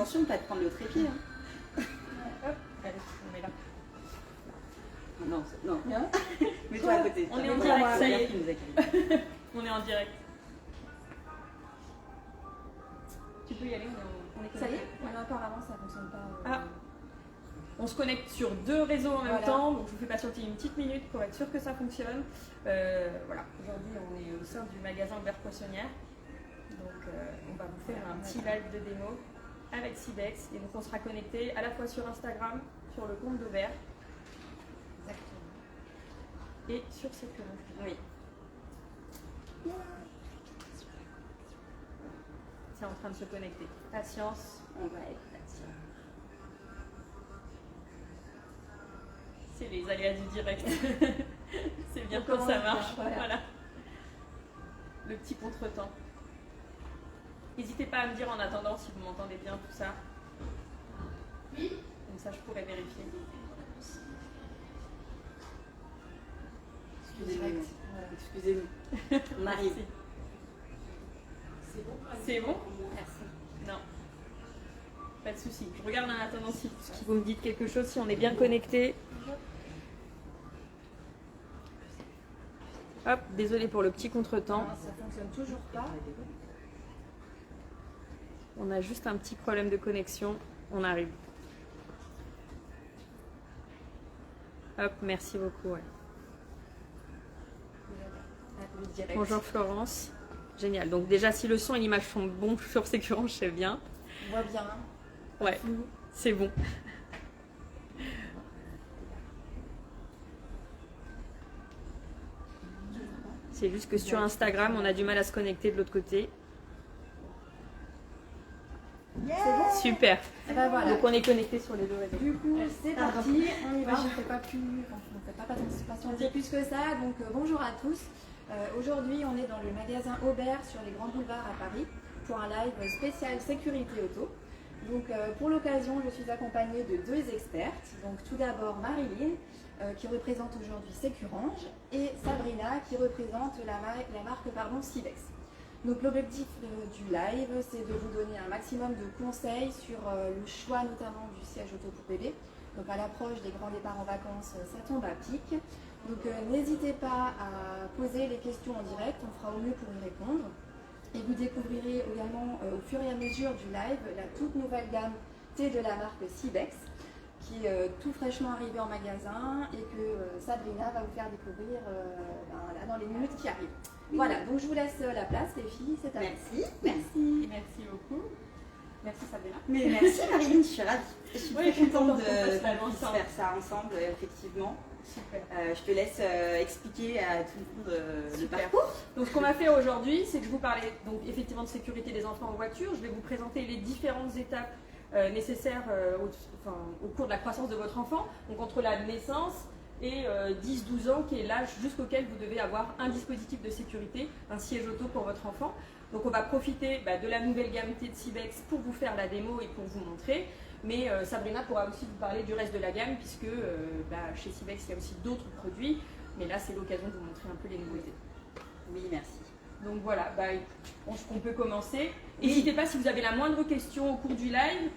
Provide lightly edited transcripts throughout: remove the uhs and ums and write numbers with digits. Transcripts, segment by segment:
attention de ne pas te prendre le trépied. Hein. Hop, allez, on met là. Non, non. Bien. Mets-toi à côté. On est en direct, ça y est. Qui nous accueille. On est en direct. Tu peux y aller, on est Ça y est, connecté. apparemment ça fonctionne pas. Ah. On se connecte sur 2 réseaux en même Voilà. temps, donc je vous fais patienter une petite minute pour être sûr que ça fonctionne. Voilà, aujourd'hui on est au sein du magasin Aubert Poissonnière, donc on va vous faire un petit live de démo avec Cibex, et donc on sera connecté à la fois sur Instagram, sur le compte d'Aubert et sur Sécurité. Oui. C'est en train de se connecter. Patience. On va être là-dessus. C'est les aléas du direct. C'est bien On quand ça commence marche. bien, voilà. Le petit contretemps. N'hésitez pas à me dire en attendant si vous m'entendez bien tout ça. Oui. Comme ça, je pourrais vérifier. Excusez-nous. Excusez-nous. On arrive. Merci. C'est bon? Merci. Non. Pas de souci. Je regarde en attendant si vous me dites quelque chose, si on est bien connecté. Hop, désolé pour le petit contretemps. Non, ça fonctionne toujours pas. On a juste un petit problème de connexion. On arrive. Hop, merci beaucoup. Ouais. Le direct. Bonjour Florence. Génial. Donc déjà, si le son et l'image sont bons sur Sécurance, c'est bien. On voit bien. Ouais, c'est bon. C'est juste que sur Instagram, on a du mal à se connecter de l'autre côté. C'est bon. Super. Et ben voilà. Donc on est connecté sur les 2 réseaux. Du coup, c'est parti, on y va, on ne fait pas plus, enfin, on fait pas patienter plus que ça. Donc bonjour à tous. Aujourd'hui, on est dans le magasin Aubert sur les Grands Boulevards à Paris pour un live spécial sécurité auto. Donc pour l'occasion, je suis accompagnée de 2 expertes. Donc tout d'abord Marilyn qui représente aujourd'hui Sécurange et Sabrina qui représente la marque Cibex. Donc l'objectif du live, c'est de vous donner un maximum de conseils sur le choix notamment du siège auto pour bébé. Donc à l'approche des grands départs en vacances, ça tombe à pic. Donc n'hésitez pas à poser les questions en direct, on fera au mieux pour y répondre. Et vous découvrirez également au fur et à mesure du live la toute nouvelle gamme T de la marque Cibex, qui est tout fraîchement arrivée en magasin et que Sabrina va vous faire découvrir là, dans les minutes qui arrivent. Voilà, donc je vous laisse la place les filles, c'est à vous. Merci. Merci. Merci beaucoup. Merci Sabrina. Mais merci Marilyn, je suis ravie. Je suis Oui, très contente de qu'on puisse faire ça ensemble, effectivement. Super. Je te laisse expliquer à tout le monde le Super. parcours. Donc ce qu'on va faire aujourd'hui, c'est que je vous parlais donc effectivement de sécurité des enfants en voiture. Je vais vous présenter les différentes étapes nécessaires au cours de la croissance de votre enfant, donc entre la naissance et 10-12 ans, qui est l'âge jusqu'auquel vous devez avoir un dispositif de sécurité, un siège auto pour votre enfant. Donc on va profiter de la nouvelle gamme T de Cibex pour vous faire la démo et pour vous montrer. Mais Sabrina pourra aussi vous parler du reste de la gamme, puisque chez Cibex, il y a aussi d'autres produits. Mais là, c'est l'occasion de vous montrer un peu les nouveautés. Oui, merci. Donc voilà, je pense qu'on peut commencer. N'hésitez pas si vous avez la moindre question au cours du live,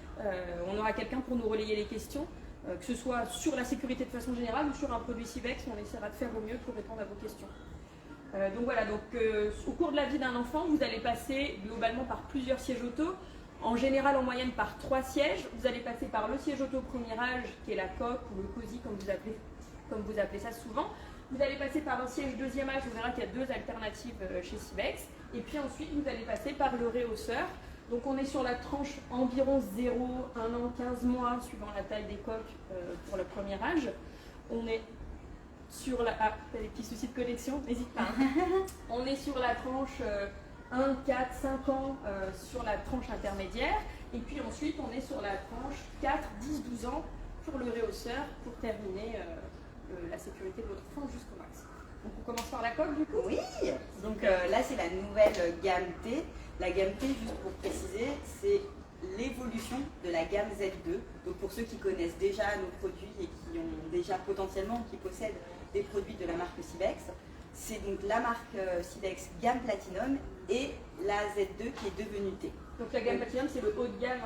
on aura quelqu'un pour nous relayer les questions, que ce soit sur la sécurité de façon générale ou sur un produit Cibex, on essaiera de faire au mieux pour répondre à vos questions. Donc voilà, au cours de la vie d'un enfant, vous allez passer globalement par plusieurs sièges auto, en général en moyenne par 3 sièges. Vous allez passer par le siège auto premier âge, qui est la coque ou le cosy comme vous appelez ça souvent. Vous allez passer par un siège deuxième âge, on verra qu'il y a 2 alternatives chez Cibex. Et puis ensuite, vous allez passer par le réhausseur. Donc on est sur la tranche environ 0, 1 an, 15 mois, suivant la taille des coques pour le premier âge. On est sur la... Ah, t'as des petits soucis de connexion, n'hésite pas. On est sur la tranche 1, 4, 5 ans, sur la tranche intermédiaire. Et puis ensuite, on est sur la tranche 4, 10, 12 ans pour le réhausseur, pour terminer la sécurité de votre enfant jusqu'au max. Donc on commence par la coque du coup. Oui, donc là c'est la nouvelle gamme T. La gamme T, juste pour préciser, c'est l'évolution de la gamme Z2. Donc pour ceux qui connaissent déjà nos produits et qui ont déjà potentiellement, qui possèdent des produits de la marque Cibex, c'est donc la marque Cibex gamme Platinum et la Z2 qui est devenue T. Donc la gamme Platinum, c'est le haut de gamme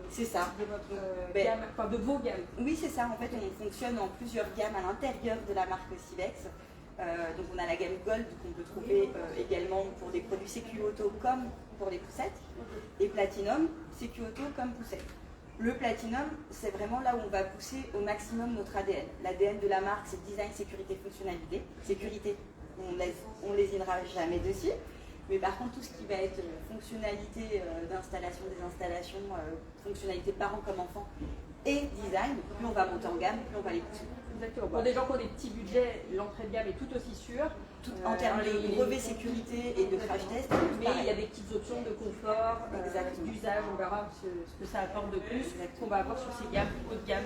c'est ça. de votre gamme, enfin de vos gammes. Oui, c'est ça. En fait, on fonctionne en plusieurs gammes à l'intérieur de la marque Silex. Donc on a la gamme Gold qu'on peut trouver également pour des produits Sécu Auto comme pour les poussettes. Et Platinum, Sécu Auto comme poussette. Le Platinum, c'est vraiment là où on va pousser au maximum notre ADN. L'ADN de la marque, c'est design, sécurité, fonctionnalité. Sécurité, on lésinera jamais dessus. Mais par contre, tout ce qui va être fonctionnalité d'installation, des installations, fonctionnalité parents comme enfants et design, plus on va monter en gamme, plus on va les pousser. Exactement. Pour des gens qui ont des petits budgets, l'entrée de gamme est tout aussi sûre. En termes de brevet sécurité et de crash test. Mais il y a des petites options de confort, d'usage, on verra ce que ça apporte de plus qu'on va avoir sur ces gammes, haut de gamme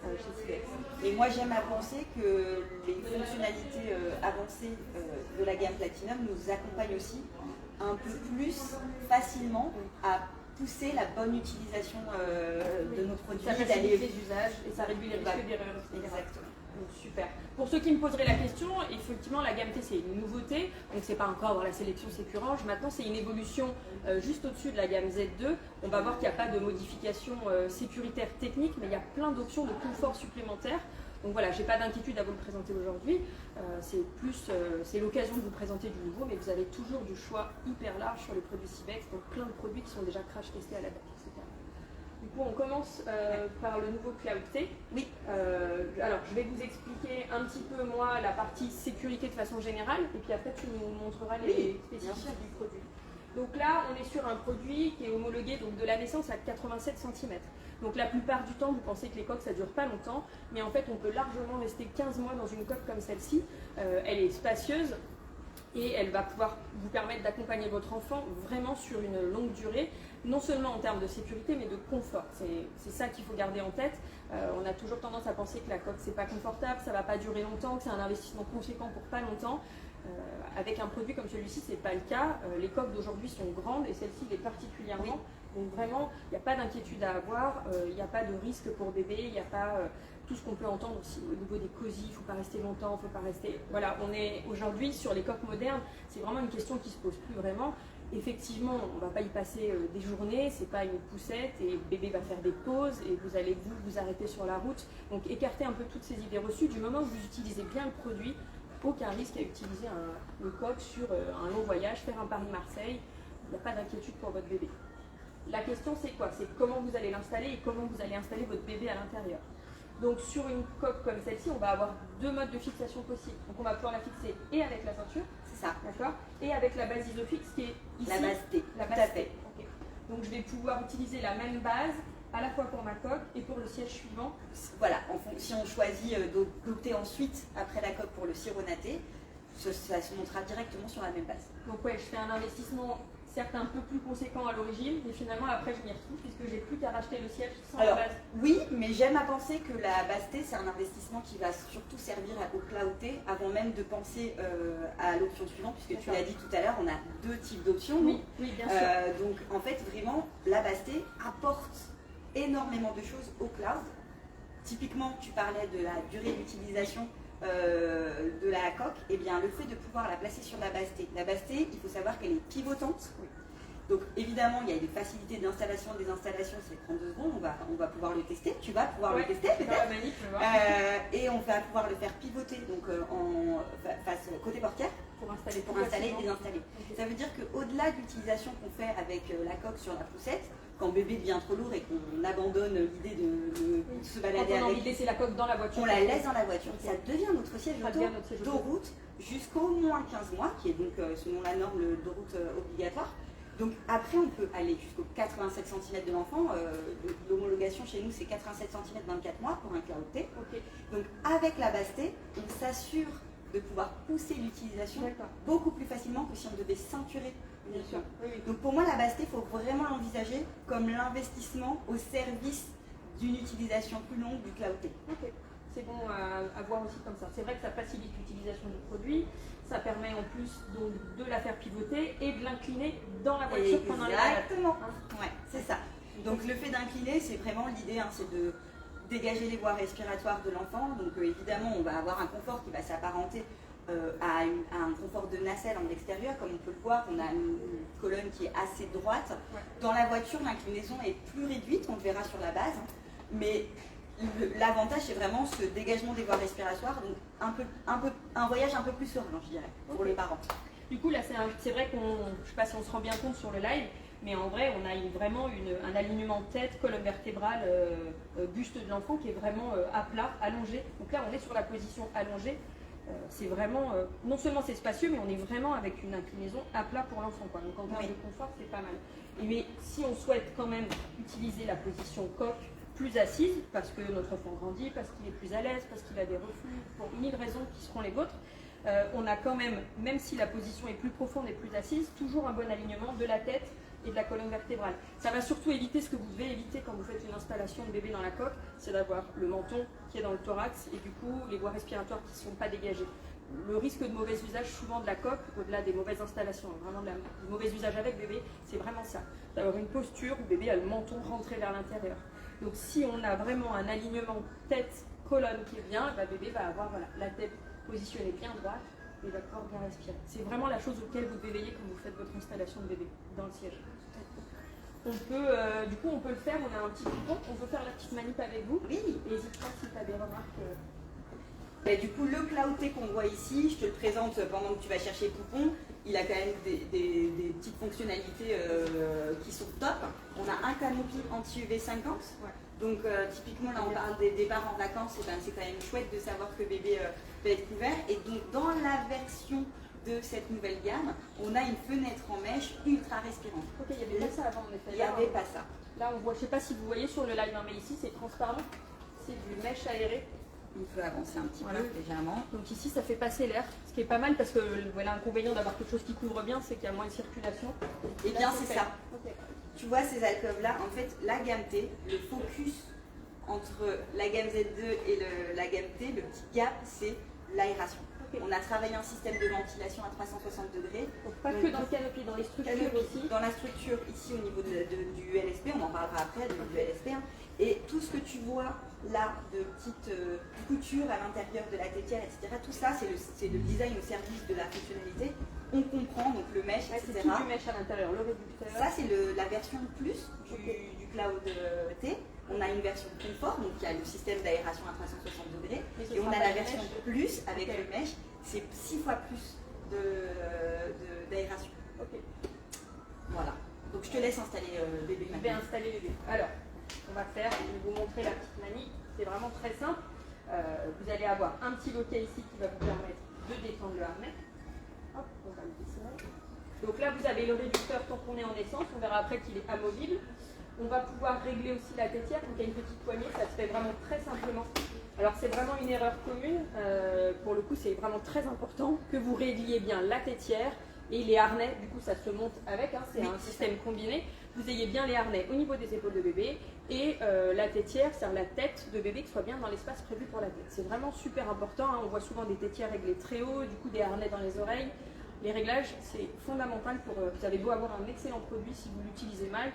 chez Silex. Et moi j'aime à penser que les fonctionnalités avancées de la gamme Platinum nous accompagnent aussi un peu plus facilement à pousser la bonne utilisation de nos produits. Ça facilite les usages et ça réduit les risques d'erreur. Exactement. Donc, super. Pour ceux qui me poseraient la question, effectivement la gamme T c'est une nouveauté, donc c'est pas encore dans la sélection Sécurange, maintenant c'est une évolution juste au-dessus de la gamme Z2. On va voir qu'il n'y a pas de modification sécuritaire technique, mais il y a plein d'options de confort supplémentaires. Donc voilà, j'ai pas d'inquiétude à vous le présenter aujourd'hui, c'est l'occasion de vous présenter du nouveau, mais vous avez toujours du choix hyper large sur les produits Silex, donc plein de produits qui sont déjà crash testés à la date, etc. Du coup, on commence par le nouveau Cloud T. Oui. Alors, je vais vous expliquer un petit peu, moi, la partie sécurité de façon générale, et puis après, tu nous montreras les spécificités du produit. Donc là, on est sur un produit qui est homologué donc, de la naissance à 87 cm. Donc la plupart du temps, vous pensez que les coques, ça ne dure pas longtemps, mais en fait, on peut largement rester 15 mois dans une coque comme celle-ci. Elle est spacieuse, et elle va pouvoir vous permettre d'accompagner votre enfant vraiment sur une longue durée, non seulement en termes de sécurité, mais de confort. C'est ça qu'il faut garder en tête. On a toujours tendance à penser que la coque, c'est pas confortable, ça va pas durer longtemps, que c'est un investissement conséquent pour pas longtemps. Avec un produit comme celui-ci, c'est pas le cas. Les coques d'aujourd'hui sont grandes et celle-ci l'est particulièrement. Donc vraiment, il n'y a pas d'inquiétude à avoir, il n'y a pas de risque pour bébé, il n'y a pas tout ce qu'on peut entendre aussi au niveau des cosy, il ne faut pas rester longtemps, il ne faut pas rester... Voilà, on est aujourd'hui sur les coques modernes, c'est vraiment une question qui ne se pose plus vraiment. Effectivement, on ne va pas y passer des journées, c'est pas une poussette et bébé va faire des pauses et vous allez vous arrêter sur la route. Donc écartez un peu toutes ces idées reçues. Du moment que vous utilisez bien le produit, aucun risque à utiliser une coque sur un long voyage, faire un Paris-Marseille, il n'y a pas d'inquiétude pour votre bébé. La question c'est quoi? C'est comment vous allez l'installer et comment vous allez installer votre bébé à l'intérieur. Donc sur une coque comme celle-ci, on va avoir deux modes de fixation possibles. Donc on va pouvoir la fixer et avec la ceinture, c'est ça, d'accord, et avec la base Isofix qui est ici. La base T, la base T. Okay. Donc je vais pouvoir utiliser la même base à la fois pour ma coque et pour le siège suivant. Voilà, si on choisit d'opter ensuite après la coque pour le sironaté, ça se montera directement sur la même base. Donc ouais, je fais un investissement certes un peu plus conséquent à l'origine, mais finalement après je m'y retrouve puisque j'ai plus qu'à racheter le siège sans la base. Oui, mais j'aime à penser que la base T c'est un investissement qui va surtout servir au Cloud T avant même de penser à l'option suivante, puisque tu l'as dit tout à l'heure, on a deux types d'options. Oui, oui, bien sûr. Donc en fait vraiment la base T apporte énormément de choses au cloud. Typiquement tu parlais de la durée d'utilisation de la coque, et bien le fait de pouvoir la placer sur la base T. La base T, il faut savoir qu'elle est pivotante. Donc évidemment, il y a des facilités d'installation, des installations, c'est 32 secondes, on va pouvoir le tester. Tu vas pouvoir le tester peut-être. Et on va pouvoir le faire pivoter donc face côté portière pour installer et désinstaller. Okay. Ça veut dire qu'au-delà de l'utilisation qu'on fait avec la coque sur la poussette, quand bébé devient trop lourd et qu'on abandonne l'idée de se balader quand on a avec, envie de laisser la coque dans la voiture, on la laisse dans la voiture. Okay. Ça devient notre siège auto d'autoroute jusqu'au moins 15 mois, qui est donc selon la norme d'autoroute obligatoire. Donc après on peut aller jusqu'au 87 cm de l'enfant, l'homologation chez nous c'est 87 cm 24 mois pour un Cloud T. Okay. Donc avec la base T, on s'assure de pouvoir pousser l'utilisation beaucoup plus facilement que si on devait ceinturer. Bien sûr. Oui, oui. Donc pour moi la base T, il faut vraiment l'envisager comme l'investissement au service d'une utilisation plus longue du Cloud T. Okay. C'est bon à voir aussi comme ça. C'est vrai que ça facilite l'utilisation du produit, ça permet en plus donc, de la faire pivoter et de l'incliner dans la voiture pendant les balades. Exactement, ouais, c'est ça. Donc le fait d'incliner, c'est vraiment l'idée, hein, c'est de dégager les voies respiratoires de l'enfant. Donc évidemment, on va avoir un confort qui va s'apparenter à un confort de nacelle en extérieur, comme on peut le voir, on a une colonne qui est assez droite. Ouais. Dans la voiture, l'inclinaison est plus réduite, on le verra sur la base, mais l'avantage c'est vraiment ce dégagement des voies respiratoires, donc un voyage un peu plus serein, je dirais, pour les parents. Du coup, là, c'est vrai qu'on, je ne sais pas si on se rend bien compte sur le live, mais en vrai, on a vraiment un alignement tête, colonne vertébrale, buste de l'enfant qui est vraiment à plat, allongé. Donc là, on est sur la position allongée. C'est vraiment, non seulement c'est spacieux, mais on est vraiment avec une inclinaison à plat pour l'enfant. Donc en termes de confort, c'est pas mal. Mais si on souhaite quand même utiliser la position coque plus assise, parce que notre enfant grandit, parce qu'il est plus à l'aise, parce qu'il a des reflux, pour 1000 raisons qui seront les vôtres, on a quand même si la position est plus profonde et plus assise, toujours un bon alignement de la tête et de la colonne vertébrale. Ça va surtout éviter ce que vous devez éviter quand vous faites une installation de bébé dans la coque, c'est d'avoir le menton qui est dans le thorax et du coup les voies respiratoires qui ne sont pas dégagées. Le risque de mauvais usage souvent de la coque, au-delà des mauvaises installations, vraiment du mauvais usage avec bébé, c'est vraiment ça. D'avoir une posture où bébé a le menton rentré vers l'intérieur. Donc si on a vraiment un alignement tête-colonne qui est bien, bébé va avoir la tête positionnée bien droite et va pouvoir bien respirer. C'est vraiment la chose auquel vous devez veiller quand vous faites votre installation de bébé dans le siège. On peut, du coup, on peut le faire, on a un petit bouton, on peut faire la petite manip avec vous. Oui. N'hésite pas si tu as des remarques. Et du coup, le clouté qu'on voit ici, je te le présente pendant que tu vas chercher Poupon, il a quand même des petites fonctionnalités qui sont top. On a un canopy anti-UV 50. Ouais. Donc typiquement là on parle des départs en vacances, et ben, c'est quand même chouette de savoir que bébé peut être couvert. Et donc dans la version de cette nouvelle gamme, on a une fenêtre en mèche ultra respirante. Ok, il n'y avait pas ça avant en effet. Il n'y avait pas ça. Là on voit, je ne sais pas si vous voyez sur le live, mais ici c'est transparent, c'est du mèche aéré. Il peut avancer un petit peu légèrement. Donc ici ça fait passer l'air, ce qui est pas mal parce que l'inconvénient d'avoir quelque chose qui couvre bien, c'est qu'il y a moins de circulation. Et bien c'est ça. Okay. Tu vois ces alcôves là, en fait la gamme T, le focus entre la gamme Z2 et la gamme T, le petit gap, c'est l'aération. Okay. On a travaillé un système de ventilation à 360 degrés. Donc pas que dans le canopy, dans les structures aussi. Dans la structure ici au niveau du LSP, on en parlera après du LSP. Hein. Et tout ce que tu vois là de petites coutures à l'intérieur de la tétière, etc. Tout ça, c'est le design au service de la fonctionnalité. On comprend donc le mesh, etc. C'est tout du mesh à l'intérieur, le réducteur. Ça, c'est la version plus du Cloud T. On a une version confort, donc il y a le système d'aération à 360 degrés. Et on a la version plus avec le mesh, c'est 6 fois plus d'aération. Ok. Voilà. Donc je te laisse installer bébé maintenant. Je vais installer bébé. Alors, on va faire, je vais vous montrer la petite manie. C'est vraiment très simple. Vous allez avoir un petit loquet ici qui va vous permettre de détendre le harnais. Hop, on va le dessiner. Donc là, vous avez le réducteur tant qu'on est en essence. On verra après qu'il est amovible. On va pouvoir régler aussi la tétière. Donc il y a une petite poignée. Ça se fait vraiment très simplement. Alors c'est vraiment une erreur commune. Pour le coup, c'est vraiment très important que vous régliez bien la tétière et les harnais. Du coup, ça se monte avec. Hein, c'est un système combiné. Vous ayez bien les harnais au niveau des épaules de bébé et la tétière, c'est-à-dire la tête de bébé qui soit bien dans l'espace prévu pour la tête. C'est vraiment super important. Hein. On voit souvent des tétières réglées très haut, du coup des harnais dans les oreilles. Les réglages, c'est fondamental pour. Vous avez beau avoir un excellent produit, si vous l'utilisez mal,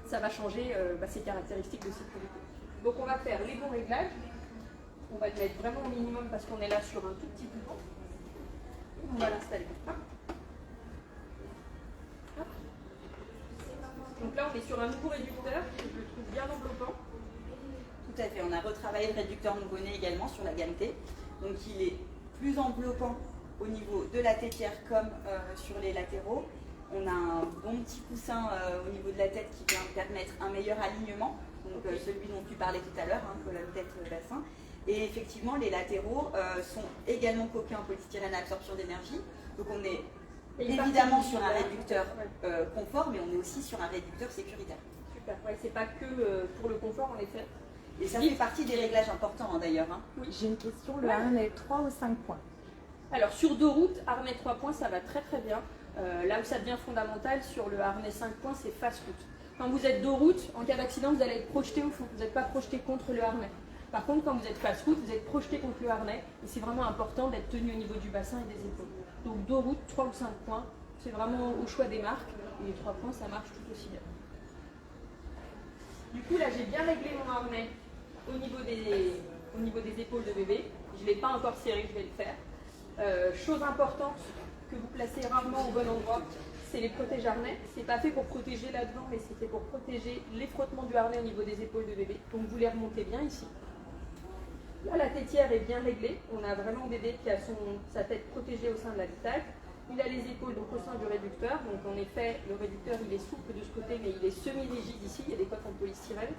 ça va changer ses caractéristiques de sécurité. Donc on va faire les bons réglages. On va le mettre vraiment au minimum parce qu'on est là sur un tout petit bouton. On va l'installer. Hop. Hop. Donc là on est sur un nouveau réducteur, je le trouve bien enveloppant. Tout à fait, on a retravaillé le réducteur nouveau-né également sur la gamme T. Donc il est plus enveloppant au niveau de la tétière comme sur les latéraux. On a un bon petit coussin au niveau de la tête qui vient permettre un meilleur alignement, donc celui dont tu parlais tout à l'heure, hein, colonne tête bassin. Et effectivement, les latéraux sont également coqués en polystyrène à absorption d'énergie. Donc on est évidemment sur un réducteur confort, mais on est aussi sur un réducteur sécuritaire. Super, ouais, c'est pas que pour le confort en effet. Et ça fait partie des réglages importants hein, d'ailleurs. Hein. Oui. J'ai une question, le harnais 3 ou 5 points? Alors sur 2 routes, harnais 3 points, ça va très très bien. Là où ça devient fondamental, sur le harnais 5 points, c'est face route. Quand vous êtes 2 routes, en cas d'accident, vous allez être projeté au fond, vous n'êtes pas projeté contre le harnais. Par contre, quand vous êtes face route, vous êtes projeté contre le harnais et c'est vraiment important d'être tenu au niveau du bassin et des épaules. Donc 2 routes, 3 ou 5 points, c'est vraiment au choix des marques et les 3 points, ça marche tout aussi bien. Du coup, là, j'ai bien réglé mon harnais au niveau des épaules de bébé. Je ne l'ai pas encore serré, je vais le faire. Chose importante que vous placez rarement au bon endroit, c'est les protège-harnais. C'est pas fait pour protéger là-devant, mais c'est fait pour protéger les frottements du harnais au niveau des épaules de bébé. Donc vous les remontez bien ici. Là, la tétière est bien réglée. On a vraiment bébé qui a sa tête protégée au sein de l'habitacle. Il a les épaules donc au sein du réducteur. Donc en effet, le réducteur il est souple de ce côté, mais il est semi-rigide ici. Il y a des coques en polystyrène.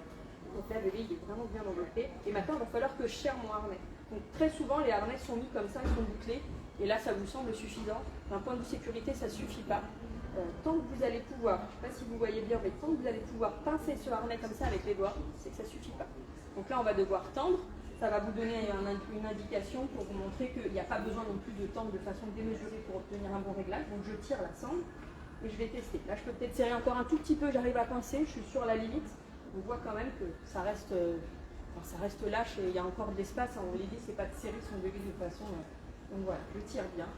Donc là, le bébé il est vraiment bien enveloppé. Et maintenant, il va falloir que je serre mon harnais. Donc très souvent, les harnais sont mis comme ça, ils sont bouclés. Et là, ça vous semble suffisant. D'un point de vue sécurité, ça ne suffit pas. Tant que vous allez pouvoir, je ne sais pas si vous voyez bien, mais tant que vous allez pouvoir pincer ce harnais comme ça avec les doigts, c'est que ça ne suffit pas. Donc là, on va devoir tendre. Ça va vous donner une indication pour vous montrer qu'il n'y a pas besoin non plus de tendre de façon démesurée pour obtenir un bon réglage. Donc je tire la sangle et je vais tester. Là, je peux peut-être serrer encore un tout petit peu, j'arrive à pincer, je suis sur la limite. On voit quand même que ça reste lâche et il y a encore de l'espace. L'idée, c'est pas de serrer son bébé de façon... donc voilà, je tire bien.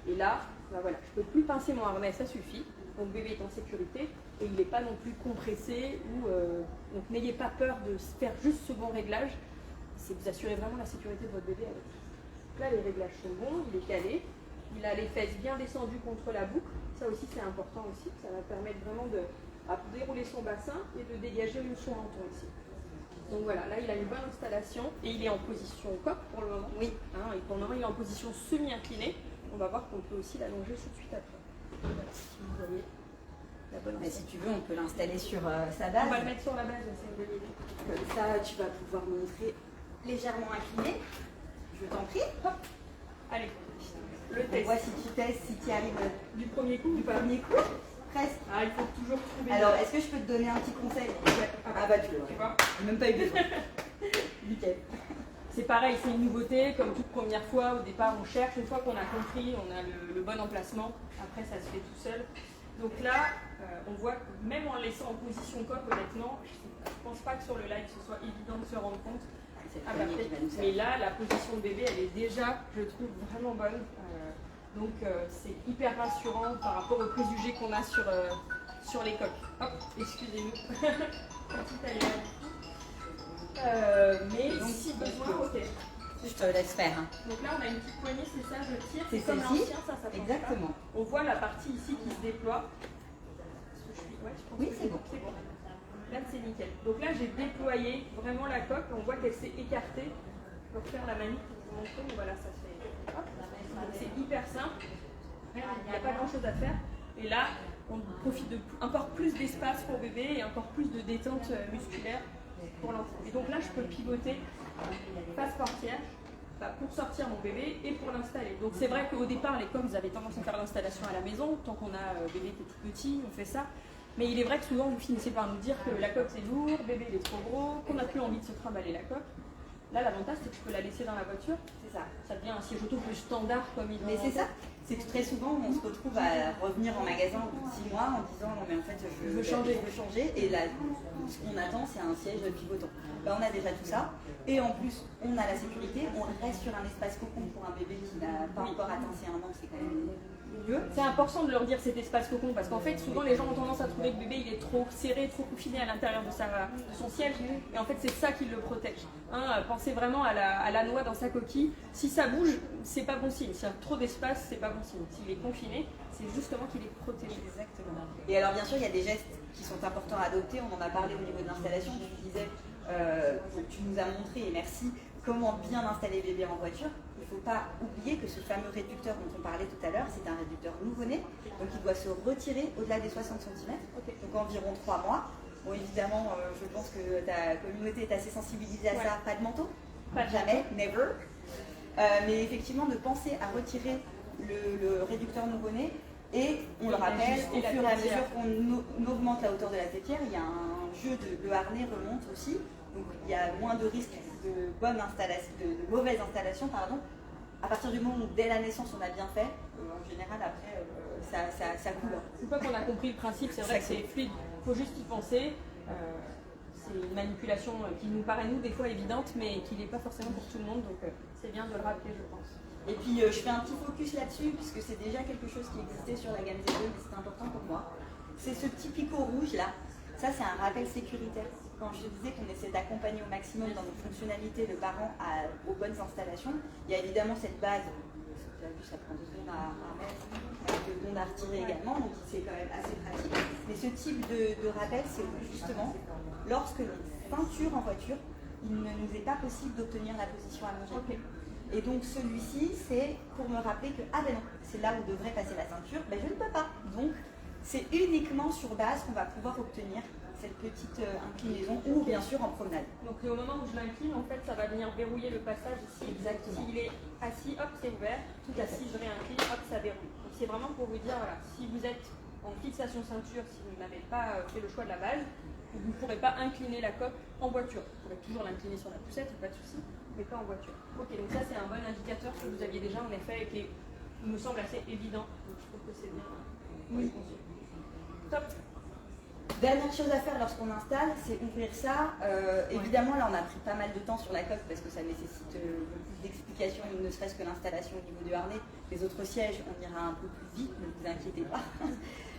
Et là, voilà, je ne peux plus pincer mon harnais, ça suffit. Donc bébé est en sécurité et il n'est pas non plus compressé. Donc n'ayez pas peur de faire juste ce bon réglage. C'est vous assurez vraiment la sécurité de votre bébé avec. Donc là, les réglages sont bons, il est calé. Il a les fesses bien descendues contre la boucle. Ça aussi, c'est important aussi. Ça va permettre vraiment de dérouler son bassin et de dégager son menton ici. Donc voilà, là, il a une bonne installation et il est en position coque pour le moment. Oui. Et pour le moment, il est en position semi-inclinée. On va voir qu'on peut aussi l'allonger tout de suite après. Voilà, si vous voyez la bonne Mais installation. si tu veux, on peut l'installer sur sa base. On va le mettre sur la base, c'est une bonne idée. Comme ça, tu vas pouvoir montrer légèrement incliné. Je t'en prie. Hop. Allez, le On test. voit si tu testes, si tu y arrives Du premier coup du ou pas? premier coup. Presque. Ah, il faut toujours trouver. Alors, est-ce que je peux te donner un petit conseil? Ah bah tu Tu vois. n'as même pas eu besoin. Nickel. C'est pareil, c'est une nouveauté, comme toute première fois, au départ on cherche, une fois qu'on a compris, on a le bon emplacement, après ça se fait tout seul. Donc là, on voit que même en le laissant en position coque, honnêtement, je ne pense pas que sur le live ce soit évident de se rendre compte. C'est Ah bah, le premier qui va nous mais servir. là, la position de bébé, elle est déjà, je trouve, vraiment bonne. Donc c'est hyper rassurant par rapport aux préjugés qu'on a sur les coques. Hop, excusez-nous. Petite aléa. Mais Donc, si besoin, ok. Je te laisse faire. Hein. Donc là, on a une petite poignée, c'est ça, je tire. C'est comme celle-ci. l'ancien, ça change Exactement. pas. On voit la partie ici qui se déploie. Ouais, je pense Oui, que c'est bon. C'est bon. Là, c'est nickel. Donc là, j'ai déployé vraiment la coque. On voit qu'elle s'est écartée. Je peux refaire la manip pour vous montrer. Mais voilà, ça fait. Hop. Donc c'est hyper simple. Il n'y a pas grand-chose à faire. Et là, on profite de encore plus d'espace pour bébé et encore plus de détente musculaire pour l'enfant. Et donc là, je peux pivoter face portière pour sortir mon bébé et pour l'installer. Donc c'est vrai qu'au départ, les coques, vous avez tendance à faire l'installation à la maison. Tant qu'on a bébé qui est tout petit, on fait ça. Mais il est vrai que souvent, vous finissez par nous dire que la coque c'est lourd, bébé il est trop gros, qu'on n'a plus envie de se trimballer la coque. Là, l'avantage, c'est que je peux la laisser dans la voiture. C'est ça. Ça devient un siège auto plus standard comme il Mais c'est ça. C'est que très souvent, on se retrouve à revenir en magasin au bout de 6 mois en disant non mais en fait je veux changer. Et là, ce qu'on attend, c'est un siège pivotant. Ben, on a déjà tout ça. Et en plus, on a la sécurité. On reste sur un espace cocon pour un bébé qui n'a pas encore atteint ses 1 an. C'est quand même mieux. C'est important de leur dire cet espace cocon parce qu'en fait, souvent les gens ont tendance à trouver que le bébé il est trop serré, trop confiné à l'intérieur de son siège. Et en fait, c'est ça qui le protège. Pensez vraiment à la noix dans sa coquille. Si ça bouge, c'est pas bon signe. S'il y a trop d'espace, c'est pas bon signe. S'il est confiné, c'est justement qu'il est protégé. Exactement. Et alors, bien sûr, il y a des gestes qui sont importants à adopter. On en a parlé au niveau de l'installation. Tu disais, tu nous as montré, et merci, comment bien installer bébé en voiture. Il ne faut pas oublier que ce fameux réducteur dont on parlait tout à l'heure, c'est un réducteur nouveau-né. Donc, il doit se retirer au-delà des 60 cm, donc environ 3 mois. Bon, évidemment, je pense que ta communauté est assez sensibilisée à ça. Pas de manteau? Pas de Jamais, never. Mais effectivement, de penser à retirer le réducteur nouveau-né. Et on le rappelle, au fur et à mesure qu'on augmente la hauteur de la tétière, il y a un jeu le harnais remonte aussi. Donc il y a moins de risques de mauvaise installation, pardon. À partir du moment où dès la naissance on a bien fait, en général après ça coule. Une fois qu'on a compris le principe, c'est vrai que c'est fluide. Il faut juste y penser. C'est une manipulation qui nous paraît nous des fois évidente, mais qui n'est pas forcément pour tout le monde. Donc c'est bien de le rappeler, je pense. Et puis je fais un petit focus là-dessus, puisque c'est déjà quelque chose qui existait sur la gamme Z2, mais c'est important pour moi. C'est ce petit picot rouge là, ça c'est un rappel sécuritaire. Quand je disais qu'on essaie d'accompagner au maximum dans nos fonctionnalités le parent aux bonnes installations, il y a évidemment cette base tu as vu, ça prend 2 secondes à mettre, 2 secondes à retirer également, donc c'est quand même assez pratique. Mais ce type de rappel, c'est justement lorsque l'on ceinture en voiture, il ne nous est pas possible d'obtenir la position allongée. Ok. Et donc celui-ci, c'est pour me rappeler que, ah ben non, c'est là où devrait passer la ceinture, ben je ne peux pas. Donc c'est uniquement sur base qu'on va pouvoir obtenir cette petite inclinaison, ou bien sûr en promenade. Donc au moment où je l'incline, en fait, ça va venir verrouiller le passage ici. Exactement. S'il est assis, hop, c'est ouvert. Tout à fait. Si je réincline, hop, ça verrouille. Donc c'est vraiment pour vous dire, voilà, si vous êtes en fixation ceinture, si vous n'avez pas fait le choix de la base, vous ne pourrez pas incliner la coque en voiture. Vous pourrez toujours l'incliner sur la poussette, pas de souci, mais pas en voiture. Ok, donc ça c'est un bon indicateur que vous aviez déjà en effet et qui me semble assez évident. Donc je trouve que c'est bien. Oui. Top. Dernière chose à faire lorsqu'on installe, c'est ouvrir ça. Évidemment, là, on a pris pas mal de temps sur la coque parce que ça nécessite beaucoup d'explications, ne serait-ce que l'installation au niveau du harnais. Les autres sièges, on ira un peu plus vite, ne vous inquiétez pas.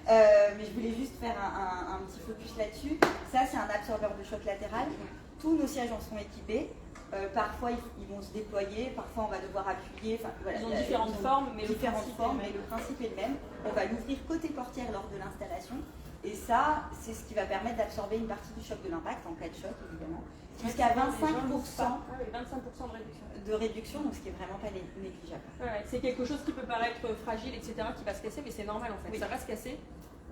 Mais je voulais juste faire un petit focus là-dessus. Ça, c'est un absorbeur de choc latéral. Tous nos sièges en sont équipés. Parfois, ils vont se déployer, parfois, on va devoir appuyer. Enfin, voilà, Ils ont différentes formes, mais le principe est le même. On va l'ouvrir côté portière lors de l'installation. Et ça, c'est ce qui va permettre d'absorber une partie du choc de l'impact, en cas de choc, évidemment. Jusqu'à 25% de réduction, donc ce qui est vraiment pas négligeable. Ouais, c'est quelque chose qui peut paraître fragile, etc., qui va se casser, mais c'est normal en fait. Oui. Ça va se casser.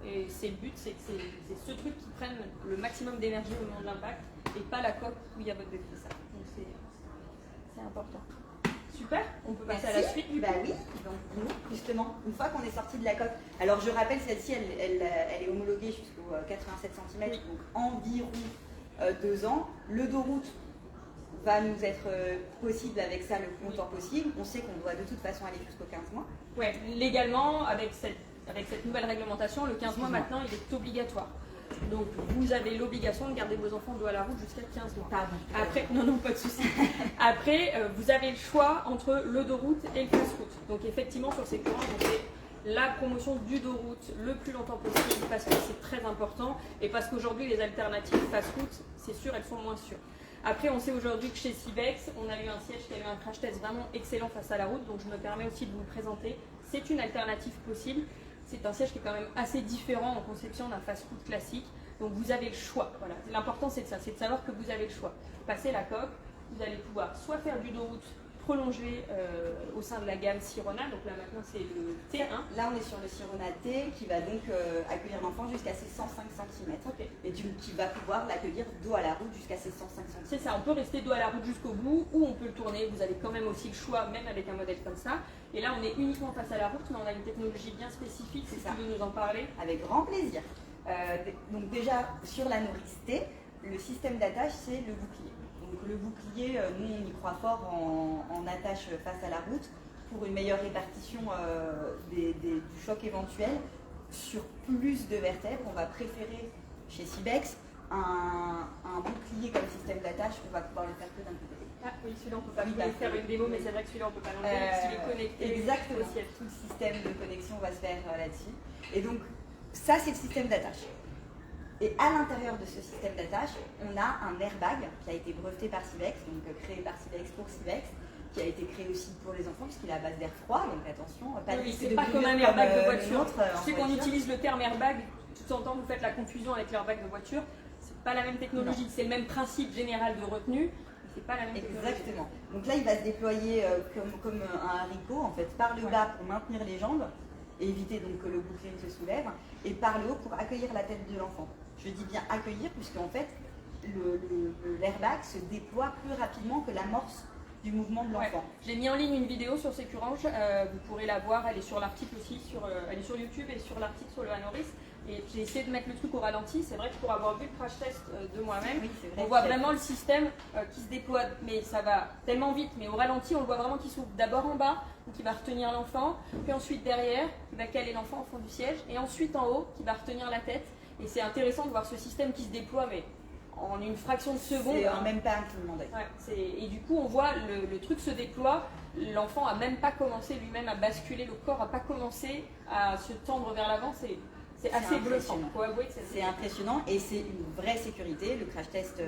Et c'est le but, c'est que c'est ce truc qui prenne le maximum d'énergie au moment de l'impact et pas la coque où il y a votre déplissage. Donc c'est important. Super, on peut passer à la suite. Bah oui, donc nous, justement, une fois qu'on est sorti de la coque, alors je rappelle, celle-ci, elle est homologuée jusqu'au 87 cm, Oui. donc environ 2 ans. Le dos route va nous être possible avec ça le plus longtemps possible. On sait qu'on doit de toute façon aller jusqu'au 15 mois. Ouais, légalement, avec cette nouvelle réglementation, le 15 mois maintenant, il est obligatoire. Donc vous avez l'obligation de garder vos enfants dos à la route jusqu'à 15 mois. Pardon. Après, non, pas de souci. Après, vous avez le choix entre le dos route et le fast route. Donc effectivement, sur ces courants, on fait la promotion du dos route le plus longtemps possible parce que c'est très important et parce qu'aujourd'hui, les alternatives fast route, c'est sûr, elles sont moins sûres. Après, on sait aujourd'hui que chez Civex, on a eu un siège qui a eu un crash test vraiment excellent face à la route, donc je me permets aussi de vous le présenter. C'est une alternative possible. C'est un siège qui est quand même assez différent en conception d'un fast-food classique. Donc vous avez le choix. Voilà. L'important c'est de ça, c'est de savoir que vous avez le choix. Passez la coque, vous allez pouvoir soit faire du dos route prolongé au sein de la gamme Sirona. Donc là maintenant c'est le T1. Là on est sur le Sirona T qui va donc accueillir l'enfant jusqu'à ses 105 cm. Okay. Et qui va pouvoir l'accueillir dos à la route jusqu'à ses 105 cm. C'est ça, on peut rester dos à la route jusqu'au bout ou on peut le tourner. Vous avez quand même aussi le choix, même avec un modèle comme ça. Et là on est uniquement face à la route, mais on a une technologie bien spécifique. C'est ça. Tu veux nous en parler? Avec grand plaisir. Donc déjà sur la Nourrice T, le système d'attache c'est le bouclier. Donc le bouclier, nous on y croit fort en attache face à la route pour une meilleure répartition du choc éventuel sur plus de vertèbres. On va préférer chez Civex un bouclier comme système d'attache, on va pouvoir le faire que d'un côté. Ah oui, celui-là on peut pas faire une démo, mais c'est vrai que celui-là on peut pas l'enlever parce qu'il est connecté. Exactement, tout le système de connexion va se faire là-dessus. Et donc ça c'est le système d'attache. Et à l'intérieur de ce système d'attache, on a un airbag qui a été breveté par Civex, donc créé par Civex pour Civex, qui a été créé aussi pour les enfants puisqu'il est à base d'air froid, donc attention, pas de risque de pas comme un airbag de voiture. Je sais qu'on utilise le terme airbag, tout en temps vous faites la confusion avec l'airbag de voiture. C'est pas la même technologie, c'est le même principe général de retenue. C'est pas la même technologie. Exactement. Donc là, il va se déployer comme un haricot, en fait, par le bas pour maintenir les jambes et éviter donc que le bouclier ne se soulève, et par le haut pour accueillir la tête de l'enfant. Je dis bien accueillir, puisqu'en fait, l'airbag se déploie plus rapidement que l'amorce du mouvement de l'enfant. Ouais. J'ai mis en ligne une vidéo sur Sécurange, vous pourrez la voir, elle est sur l'article aussi, elle est sur YouTube et sur l'article sur le Hanoris. Et j'ai essayé de mettre le truc au ralenti. C'est vrai que pour avoir vu le crash test de moi-même, oui, on voit vraiment le système qui se déploie, mais ça va tellement vite. Mais au ralenti, on le voit vraiment qui s'ouvre d'abord en bas, qui va retenir l'enfant, puis ensuite derrière, qui va caler l'enfant au fond du siège, et ensuite en haut, qui va retenir la tête. Et c'est intéressant de voir ce système qui se déploie, mais en une fraction de seconde. C'est en même pas un clignement d'œil. Ouais, et du coup, on voit le truc se déploie. L'enfant n'a même pas commencé lui-même à basculer, le corps n'a pas commencé à se tendre vers l'avant. C'est assez bluffant. Impressionnant. Faut avouer que C'est impressionnant et c'est une vraie sécurité. Le crash test,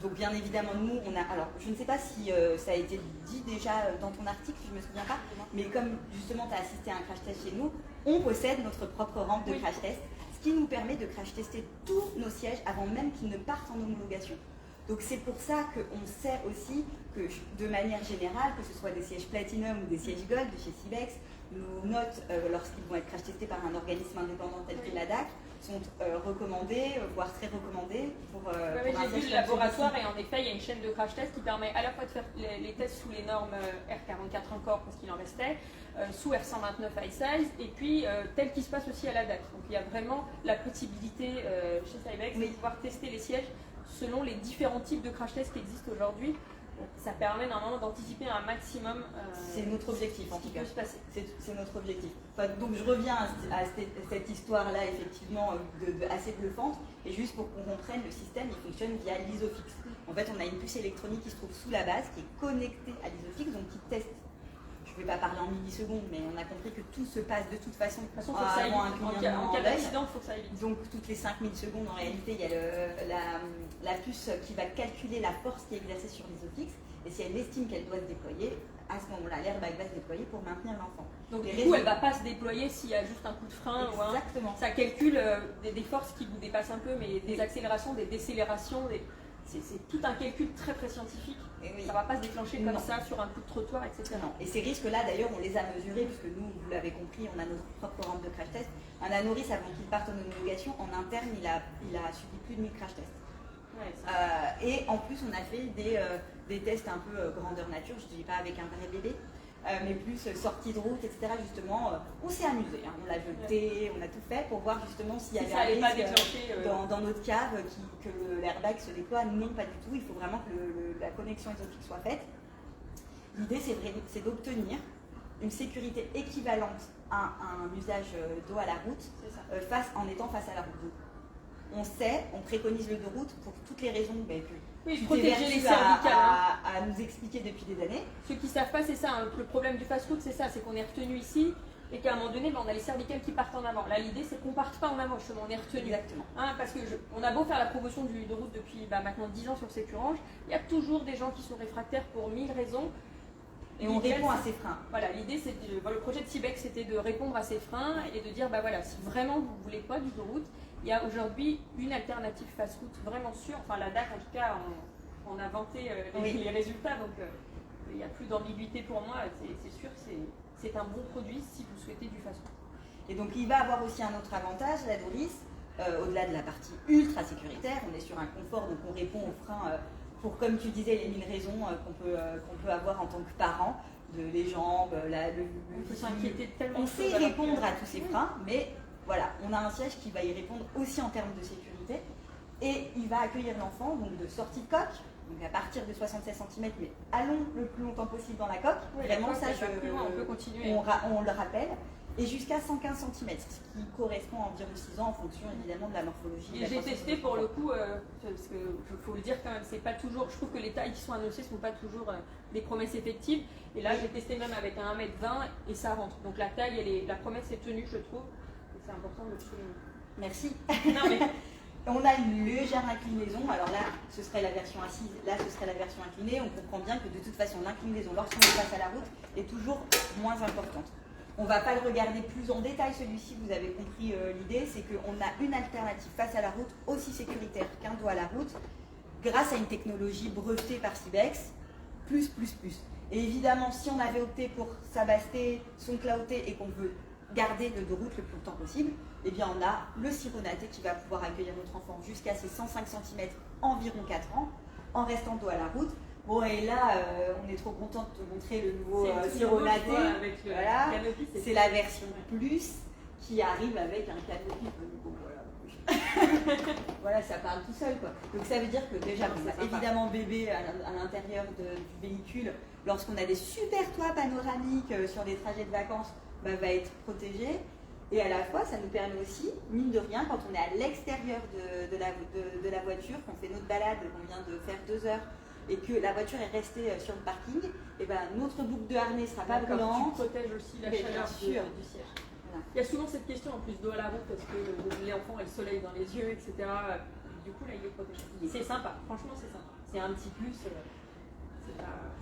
donc bien évidemment, nous, on a. Alors, je ne sais pas si ça a été dit déjà dans ton article, je ne me souviens pas, mais comme justement tu as assisté à un crash test chez nous, on possède notre propre rampe de crash test, ce qui nous permet de crash tester tous nos sièges avant même qu'ils ne partent en homologation. Donc c'est pour ça qu'on sait aussi que de manière générale, que ce soit des sièges Platinum ou des sièges Gold de chez Cibex, nos notes, lorsqu'ils vont être crash testés par un organisme indépendant tel que la DAC, sont recommandées, voire très recommandées pour un j'ai siège vu le comme laboratoire celui-ci. et en effet, il y a une chaîne de crash test qui permet à la fois de faire les tests sous les normes R44 encore, parce qu'il en restait, sous R129 i16, et puis tel qui se passe aussi à la DAC. Donc il y a vraiment la possibilité chez Cibex de pouvoir tester les sièges selon les différents types de crash tests qui existent aujourd'hui. Ça permet normalement d'anticiper un maximum c'est notre objectif en ce qui tout cas. peut se passer. C'est notre objectif. Enfin, donc je reviens à cette histoire-là effectivement assez bluffante et juste pour qu'on comprenne, le système il fonctionne via l'Isofix. En fait on a une puce électronique qui se trouve sous la base qui est connectée à l'Isofix donc qui teste. Je ne vais pas parler en millisecondes mais on a compris que tout se passe de toute façon. De toute façon, faut que ça évite. En cas d'accident, il faut que ça évite. Donc toutes les 5000 secondes en réalité il y a la puce qui va calculer la force qui est exercée sur l'Isofix et si elle estime qu'elle doit se déployer, à ce moment-là l'airbag va se déployer pour maintenir l'enfant. Donc du coup elle ne va pas se déployer s'il y a juste un coup de frein. Exactement. Ça calcule des forces qui vous dépassent un peu, mais des accélérations, des décélérations, c'est tout un calcul très très scientifique. Oui. Ça ne va pas se déclencher comme ça sur un coup de trottoir, etc. Non. Et ces risques-là, d'ailleurs, on les a mesurés, puisque nous, vous l'avez compris, on a notre propre rampe de crash test. Un anoris, avant qu'il parte en homologation, en interne, il a subi plus de 1000 crash tests. Ouais, Et en plus, on a fait des tests un peu grandeur nature, je ne dis pas avec un vrai bébé, mais plus sortie de route, etc. Justement, on s'est amusé, hein. On l'a jeté, on a tout fait pour voir justement s'il y avait un risque dans notre cave que l'airbag se déploie. Non, pas du tout. Il faut vraiment que la connexion Isofix soit faite. L'idée, c'est d'obtenir une sécurité équivalente à un usage d'eau à la route en étant face à la route. On sait, on préconise le de route pour toutes les raisons que tu protéger les cervicales à nous expliquer depuis des années. Ceux qui ne savent pas, c'est ça, hein, le problème du fast-food, c'est ça, c'est qu'on est retenu ici et qu'à un moment donné, on a les cervicales qui partent en avant. Là, l'idée, c'est qu'on ne parte pas en avant, justement, on est retenu. Exactement. Hein, parce qu'on a beau faire la promotion de route depuis maintenant 10 ans sur Sécurange, il y a toujours des gens qui sont réfractaires pour 1000 raisons. Et on répond à ces freins. Voilà, l'idée, c'est le projet de Cibex, c'était de répondre à ces freins et de dire, voilà, si vraiment vous ne voulez pas du de route, il y a aujourd'hui une alternative fast-food vraiment sûre. Enfin, la DAC, en tout cas, on a vanté les résultats, donc il n'y a plus d'ambiguïté pour moi. C'est sûr que c'est un bon produit si vous souhaitez du fast-food. Et donc, il va avoir aussi un autre avantage, la Doris, au-delà de la partie ultra sécuritaire. On est sur un confort, donc on répond aux freins pour, comme tu disais, les 1000 raisons qu'on peut avoir en tant que parent, les jambes, on peut s'inquiéter tellement. On sait répondre à tous ces freins, mais voilà, on a un siège qui va y répondre aussi en termes de sécurité et il va accueillir l'enfant donc de sortie de coque, donc à partir de 76 cm, mais allons le plus longtemps possible dans la coque, vraiment ça on peut continuer. On le rappelle, et jusqu'à 115 cm, ce qui correspond à environ 6 ans en fonction évidemment de la morphologie. Et j'ai testé pour le coup, parce qu'il faut le dire quand même, c'est pas toujours, je trouve que les tailles qui sont annoncées ne sont pas toujours des promesses effectives, et là j'ai testé même avec un 1m20 et ça rentre, donc la taille, la promesse est tenue je trouve. C'est important de le souligner. Merci. Non, mais... On a une légère inclinaison, alors là ce serait la version assise, là ce serait la version inclinée. On comprend bien que de toute façon l'inclinaison lorsqu'on est face à la route est toujours moins importante. On ne va pas le regarder plus en détail celui-ci, vous avez compris l'idée, c'est qu'on a une alternative face à la route aussi sécuritaire qu'un dos à la route grâce à une technologie brevetée par Cibex, plus. Et évidemment si on avait opté pour Sabasté, son clouté et qu'on veut garder le de route le plus longtemps possible, eh bien on a le sironaté qui va pouvoir accueillir notre enfant jusqu'à ses 105 cm, environ 4 ans, en restant dos à la route. Bon et là, on est trop content de te montrer le nouveau sironaté. Voilà, c'est la version plus qui arrive avec un canopy. Voilà, ça parle tout seul quoi. Donc ça veut dire que déjà, évidemment bébé à l'intérieur du véhicule, lorsqu'on a des super toits panoramiques sur des trajets de vacances, va être protégé. Et à la fois, ça nous permet aussi, mine de rien, quand on est à l'extérieur de la voiture, qu'on fait notre balade, qu'on vient de faire 2 heures, et que la voiture est restée sur le parking, et notre boucle de harnais ne sera pas brûlante. Tu protèges aussi la chaleur du siège. Voilà. Il y a souvent cette question en plus dos à la route parce que l'enfant a le soleil dans les yeux, etc. Du coup, là, il est protégé. C'est sympa, franchement, c'est sympa. C'est un petit plus.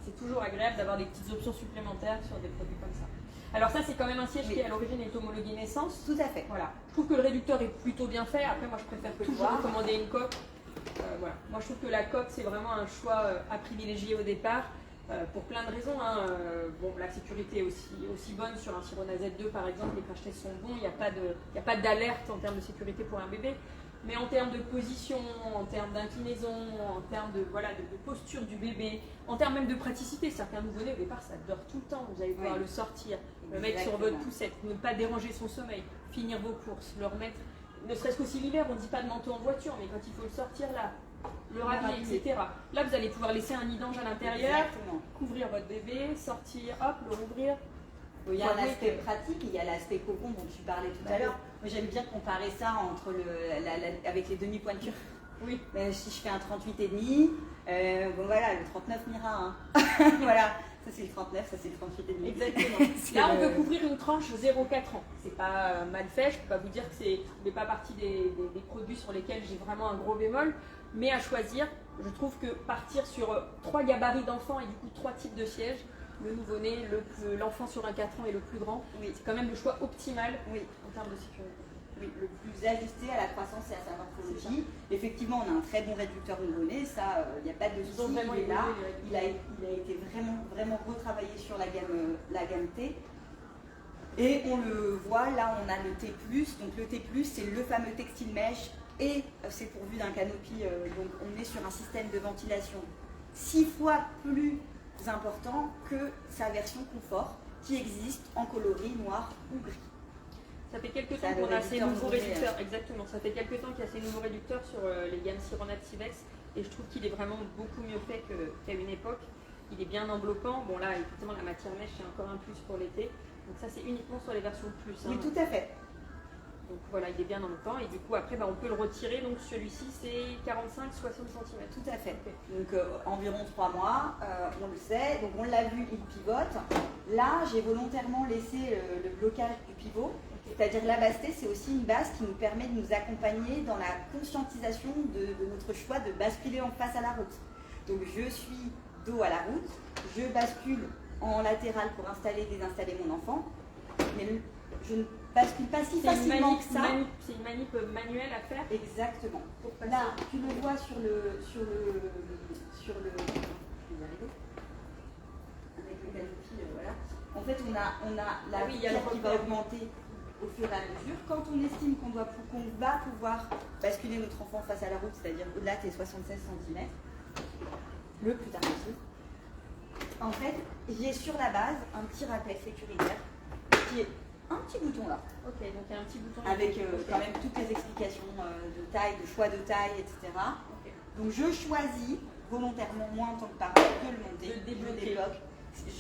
C'est toujours agréable d'avoir des petites options supplémentaires sur des produits comme ça. Alors ça, c'est quand même un siège qui, à l'origine, est homologué naissance. Tout à fait. Voilà. Je trouve que le réducteur est plutôt bien fait. Après, moi, je préfère toujours recommander une coque. Voilà. Moi, je trouve que la coque, c'est vraiment un choix à privilégier au départ. Pour plein de raisons. Bon, la sécurité est aussi bonne sur un Sirona Z2 par exemple, les crash tests sont bons, il n'y a pas d'alerte en termes de sécurité pour un bébé. Mais en termes de position, en termes d'inclinaison, en termes de posture du bébé, en termes même de praticité, certains nouveau-nés au départ ça dort tout le temps, vous allez pouvoir le sortir, le mettre sur votre poussette, ne pas déranger son sommeil, finir vos courses, le remettre, ne serait-ce qu'aussi l'hiver, on ne dit pas de manteau en voiture, mais quand il faut le sortir là, le rhabiller, etc. Là, vous allez pouvoir laisser un nid d'ange à l'intérieur, couvrir votre bébé, sortir, hop, le rouvrir. Il y a un aspect pratique, il y a l'aspect cocon dont tu parlais tout à l'heure. Moi, j'aime bien comparer ça avec les demi-pointures. Oui. Si je fais un 38,5, bon voilà, le 39 m'ira. Hein. Voilà, ça c'est le 39, ça c'est le 38,5. Exactement. Là, on peut couvrir une tranche 0,4 ans. C'est pas mal fait, je peux pas vous dire que c'est n'est pas partie des produits sur lesquels j'ai vraiment un gros bémol. Mais à choisir, je trouve que partir sur 3 gabarits d'enfants et du coup 3 types de sièges, le nouveau-né, l'enfant sur un 4 ans et le plus grand, c'est quand même le choix optimal en termes de sécurité. Oui, le plus ajusté à la croissance et à sa morphologie. Effectivement, on a un très bon réducteur nouveau-né, ça, il n'y a pas de souci, il est là. Il a été vraiment retravaillé sur la gamme T. Et on le voit, là on a le T+, donc le T+, c'est le fameux textile mèche. Et c'est pourvu d'un canopy, donc on est sur un système de ventilation 6 fois plus important que sa version confort qui existe en coloris noir ou gris. Ça fait quelques temps qu'on a ces nouveaux réducteurs, exactement, ça fait quelques temps qu'il y a ces nouveaux réducteurs sur les gammes Sirona de Civex et je trouve qu'il est vraiment beaucoup mieux fait qu'à une époque. Il est bien enveloppant, bon là effectivement la matière mèche c'est encore un plus pour l'été, donc ça c'est uniquement sur les versions plus. Hein. Oui, tout à fait. Donc voilà, il est bien enveloppant et du coup après on peut le retirer, donc celui-ci c'est 45-60 cm. Tout à fait. Donc environ 3 mois, on le sait, donc on l'a vu, il pivote. Là j'ai volontairement laissé le blocage du pivot, c'est-à-dire la base T, c'est aussi une base qui nous permet de nous accompagner dans la conscientisation de notre choix de basculer en face à la route. Donc je suis dos à la route, je bascule en latéral pour désinstaller mon enfant, mais je ne bascule pas si facilement que ça. C'est une manip manuelle à faire. Exactement. Là, tu le vois sur le je vais y arriver. Avec le canopy, voilà. En fait, on a la vitesse qui va augmenter au fur et à mesure. Quand on estime qu'on va pouvoir basculer notre enfant face à la route, c'est-à-dire au-delà des 76 cm, le plus tard possible, en fait, j'ai sur la base un petit rappel sécuritaire qui est un petit bouton là. Ok, donc il y a un petit bouton. Avec quand même toutes les explications de taille, de choix de taille, etc. Okay. Donc je choisis volontairement, moi en tant que parent, de le monter, de débloquer.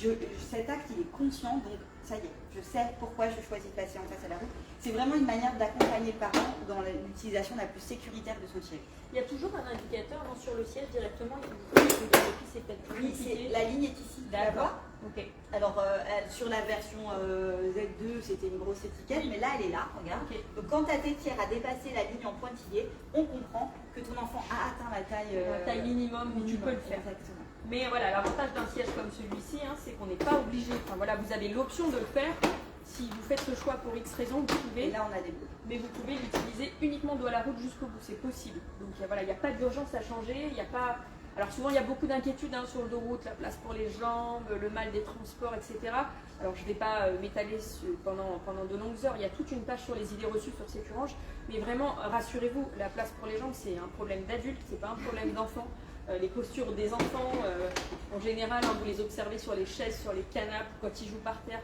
Je débloque. Cet acte il est conscient, donc ça y est, je sais pourquoi je choisis de passer en face à la route. C'est vraiment une manière d'accompagner le parent dans l'utilisation la plus sécuritaire de son siège. Il y a toujours un indicateur sur le siège directement. Oui, la ligne est ici. D'accord. Okay. Alors sur la version Z2 c'était une grosse étiquette, mais là elle est là, regarde. Okay. Donc quand ta tétière a dépassé la ligne en pointillé, on comprend que ton enfant a atteint la taille minimum où tu peux le faire. Exactement. Mais voilà, l'avantage d'un siège comme celui-ci, c'est qu'on n'est pas obligé. Enfin voilà, vous avez l'option de le faire. Si vous faites ce choix pour X raisons, vous pouvez. Et là on a des bleus. Mais vous pouvez l'utiliser uniquement dos à la route jusqu'au bout, c'est possible. Donc voilà, il n'y a pas d'urgence à changer, il n'y a pas. Alors souvent il y a beaucoup d'inquiétudes sur le dos route, la place pour les jambes, le mal des transports, etc. Alors je ne vais pas m'étaler pendant de longues heures, il y a toute une page sur les idées reçues sur Sécurange, mais vraiment rassurez-vous, la place pour les jambes c'est un problème d'adulte, c'est pas un problème d'enfant. Les postures des enfants, en général, vous les observez sur les chaises, sur les canapes, quand ils jouent par terre,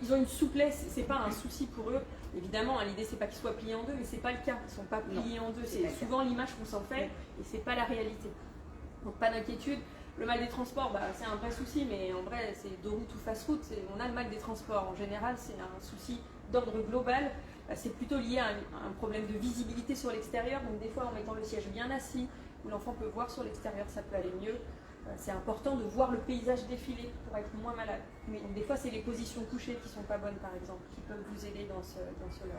ils ont une souplesse, c'est pas un souci pour eux. Évidemment, l'idée c'est pas qu'ils soient pliés en deux, mais c'est pas le cas, ils sont pas pliés en deux, c'est souvent l'image qu'on s'en fait et c'est pas la réalité. Donc pas d'inquiétude. Le mal des transports, c'est un vrai souci, mais en vrai c'est de route ou fast-route, on a le mal des transports. En général, c'est un souci d'ordre global, c'est plutôt lié à un problème de visibilité sur l'extérieur, donc des fois en mettant le siège bien assis, où l'enfant peut voir sur l'extérieur, ça peut aller mieux. C'est important de voir le paysage défiler pour être moins malade. Donc, des fois, c'est les positions couchées qui ne sont pas bonnes, par exemple, qui peuvent vous aider dans ce là.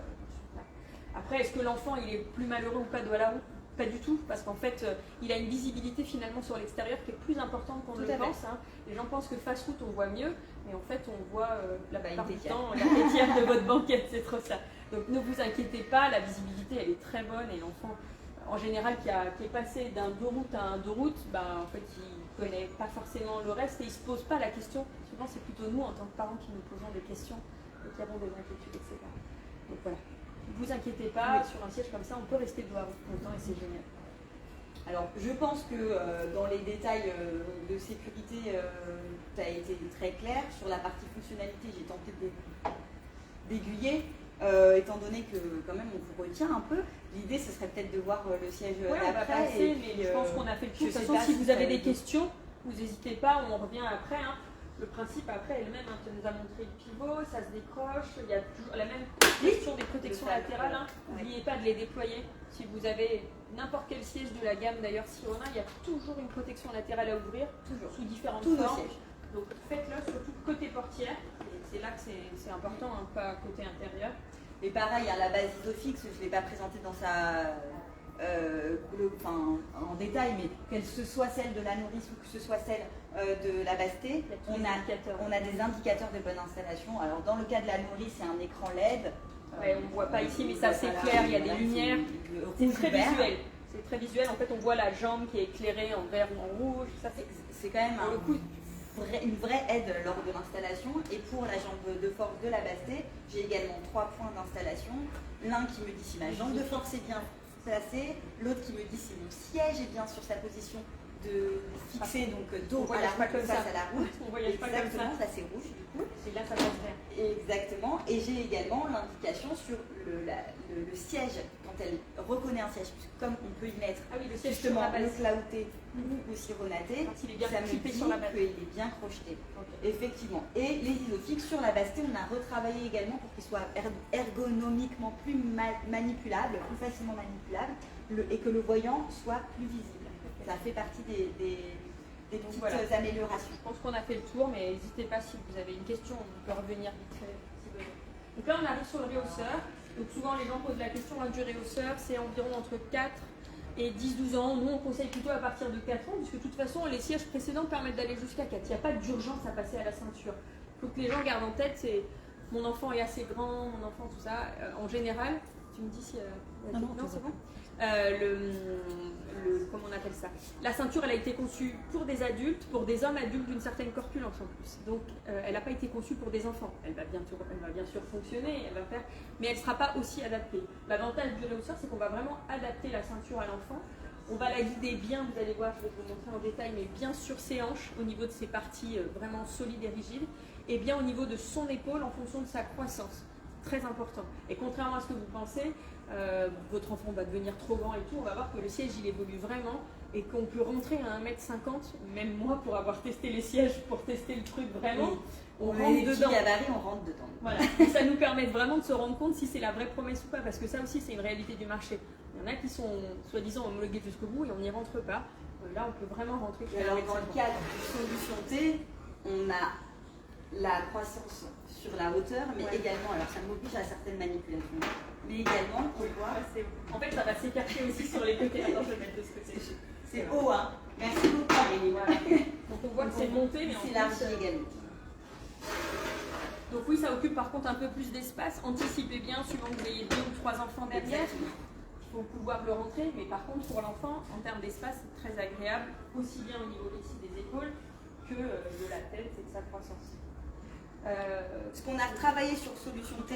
Après, est-ce que l'enfant il est plus malheureux ou pas de la route? Pas du tout, parce qu'en fait, il a une visibilité finalement sur l'extérieur qui est plus importante qu'on ne le pense. Hein. Les gens pensent que face route, on voit mieux, mais en fait, on voit la plupart du temps la tétière de votre banquette, c'est trop ça. Donc ne vous inquiétez pas, la visibilité, elle est très bonne, et l'enfant, en général, qui est passé d'un deux routes à un deux routes, en fait, il ne connaît pas forcément le reste et il ne se pose pas la question. Souvent, c'est plutôt nous, en tant que parents, qui nous posons des questions et qui avons des inquiétudes, etc. Donc voilà. Ne vous inquiétez pas, sur un siège comme ça, on peut rester dehors longtemps et c'est génial. Alors, je pense que dans les détails de sécurité, tu as été très clair. Sur la partie fonctionnalité, j'ai tenté d'aiguiller, étant donné que quand même on vous retient un peu. L'idée, ce serait peut-être de voir le siège d'après. Mais je pense qu'on a fait le tour. De toute façon, si vous avez des questions, vous n'hésitez pas, on revient après. Hein. Le principe après est le même, hein. Tu nous as montré le pivot, ça se décroche, il y a toujours la même question des protections latérales. Hein. N'oubliez pas de les déployer. Si vous avez n'importe quel siège de la gamme, d'ailleurs Sirona, il y a toujours une protection latérale à ouvrir, toujours sous différentes formes. Donc faites-le surtout côté portière, c'est là que c'est important, hein, pas côté intérieur. Et pareil, la base Isofix, je ne l'ai pas présentée dans sa... en détail, mais qu'elle ce soit celle de la nourrice ou que ce soit celle de la Basté, on a des indicateurs de bonne installation. Alors dans le cas de la nourrice, c'est un écran LED. On ne voit pas ici, mais ça c'est clair, il y a des lumières. C'est très visuel. C'est très visuel. En fait, on voit la jambe qui est éclairée en vert ou en rouge. Ça, c'est quand même une vraie aide lors de l'installation. Et pour la jambe de force de la Basté, j'ai également 3 points d'installation. L'un qui me dit si ma jambe de force est bien placée, l'autre qui me dit si mon siège est bien sur sa position de fixer, donc dos à la route, face à la route. On voyage pas comme ça c'est rouge du coup. Et là ça passe bien. Exactement. Et j'ai également l'indication sur le siège, quand elle reconnaît un siège, puisque comme on peut y mettre le siège justement le clouté ou sironaté, ça me dit qu'il est bien crocheté. Okay. Effectivement. Et les Isofix sur la Basté, on a retravaillé également pour qu'ils soient ergonomiquement plus manipulables, plus facilement manipulables, et que le voyant soit plus visible. Ça fait partie des petites améliorations. Je pense qu'on a fait le tour, mais n'hésitez pas si vous avez une question, on peut revenir vite fait si besoin. Donc là, on arrive sur le réhausseur. Donc souvent, les gens posent la question du réhausseur, c'est environ entre 4 et 10-12 ans. Nous, on conseille plutôt à partir de 4 ans, puisque de toute façon, les sièges précédents permettent d'aller jusqu'à 4. Il n'y a pas d'urgence à passer à la ceinture. Il faut que les gens gardent en tête, c'est mon enfant est assez grand, mon enfant, tout ça. En général, tu me dis si... non, c'est bon. Comment on appelle ça? La ceinture, elle a été conçue pour des adultes, pour des hommes adultes d'une certaine corpulence en plus. Donc, elle n'a pas été conçue pour des enfants. Elle va bien sûr fonctionner, mais elle ne sera pas aussi adaptée. L'avantage du réhausseur, c'est qu'on va vraiment adapter la ceinture à l'enfant. On va la guider bien, vous allez voir, je vais vous montrer en détail, mais bien sur ses hanches, au niveau de ses parties vraiment solides et rigides, et bien au niveau de son épaule en fonction de sa croissance. Très important. Et contrairement à ce que vous pensez, votre enfant va devenir trop grand et tout, on va voir que le siège il évolue vraiment et qu'on peut rentrer à 1m50, même moi pour avoir testé les sièges, pour tester le truc vraiment, on rentre dedans. On rentre dedans. Voilà. Et ça nous permet vraiment de se rendre compte si c'est la vraie promesse ou pas, parce que ça aussi c'est une réalité du marché. Il y en a qui sont soi-disant homologués jusqu'au bout et on n'y rentre pas. Là on peut vraiment rentrer. Alors dans le cadre de Solution T, on a la croissance sur la hauteur, mais également, alors ça m'oblige à certaines manipulations, mais également, on voit... En fait, ça va s'écarter aussi sur les côtés. Attends, je vais mettre de ce côté. C'est haut, hein. Merci beaucoup, Aurélie. Donc on voit que c'est monté, mais c'est large également. Donc oui, ça occupe par contre un peu plus d'espace. Anticipez bien, suivant que vous ayez 2 ou 3 enfants derrière. Il faut pouvoir le rentrer, mais par contre, pour l'enfant, en termes d'espace, c'est très agréable, aussi bien au niveau des épaules que de la tête et de sa croissance. Ce qu'on a retravaillé sur Solution T,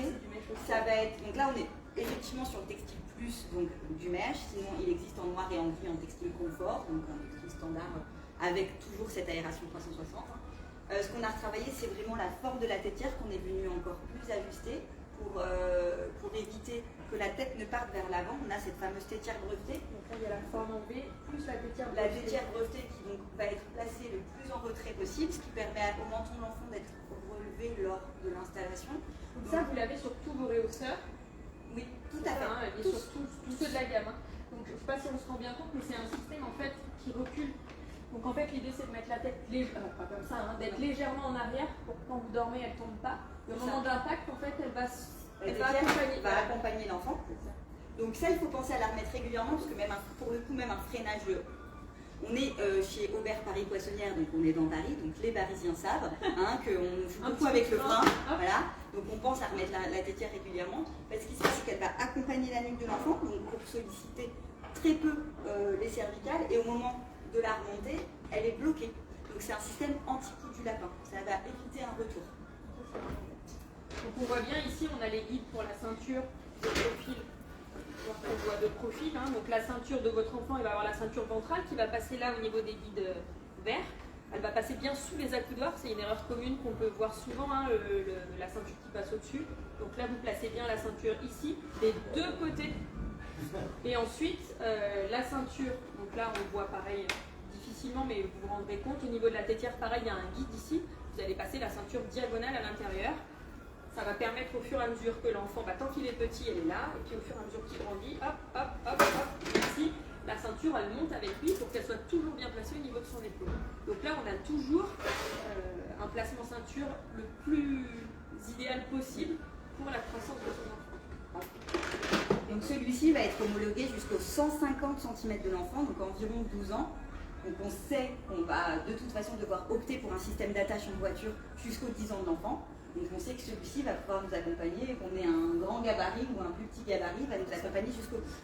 ça va être... Donc là, on est effectivement sur le textile plus, donc du mesh. Sinon, il existe en noir et en gris en textile confort, donc en textile standard, avec toujours cette aération 360. Ce qu'on a retravaillé, c'est vraiment la forme de la tétière qu'on est venu encore plus ajuster pour éviter que la tête ne parte vers l'avant. On a cette fameuse tétière brevetée. Donc là, il y a la forme en V plus la tétière brevetée. La tétière brevetée qui donc va être placée le plus en retrait possible, ce qui permet au menton de l'enfant d'être relevé lors de l'installation. Donc ça, vous l'avez sur tous vos réhausseurs. Oui, tout à fait. Hein, et sur tous ceux de la gamme. Hein. Donc je ne sais pas si on se rend bien compte, mais c'est un système en fait qui recule. Donc Donc en fait, l'idée c'est de mettre la tête, pas comme ça, hein, d'être légèrement en arrière pour que quand vous dormez, elle ne tombe pas. Et au moment d'impact, en fait, elle va accompagner l'enfant. Donc ça, il faut penser à la remettre régulièrement parce que même pour le coup, même un freinage, on est chez Aubert Paris Poissonnière, donc on est dans Paris, donc les Parisiens savent qu'on joue beaucoup avec le frein. Voilà. Donc on pense à remettre la tétière régulièrement. Parce ce qui se passe, c'est qu'elle va accompagner la nuque de l'enfant, donc pour solliciter très peu les cervicales, et au moment de la remontée, elle est bloquée. Donc c'est un système anti-coup du lapin. Ça va éviter un retour. Donc on voit bien ici, on a les guides pour la ceinture de profil. On voit de profil, hein. Donc la ceinture de votre enfant, il va avoir la ceinture ventrale qui va passer là au niveau des guides verts. Elle va passer bien sous les accoudoirs, c'est une erreur commune qu'on peut voir souvent, hein, la ceinture qui passe au-dessus. Donc là, vous placez bien la ceinture ici, des deux côtés. Et ensuite, la ceinture, donc là on voit pareil difficilement, mais vous vous rendrez compte, au niveau de la tétière, pareil, il y a un guide ici. Vous allez passer la ceinture diagonale à l'intérieur. Ça va permettre au fur et à mesure que l'enfant, tant qu'il est petit, elle est là, et puis au fur et à mesure qu'il grandit, hop, hop, hop, hop, ici, la ceinture, elle monte avec lui pour qu'elle soit toujours bien placée au niveau de son épaule. Donc là, on a toujours un placement ceinture le plus idéal possible pour la croissance de son enfant. Donc celui-ci va être homologué jusqu'aux 150 cm de l'enfant, donc environ 12 ans. Donc on sait qu'on va de toute façon devoir opter pour un système d'attache en voiture jusqu'aux 10 ans de l'enffant. Donc on sait que celui-ci va pouvoir nous accompagner, qu'on ait un grand gabarit ou un plus petit gabarit, va nous accompagner jusqu'au bout.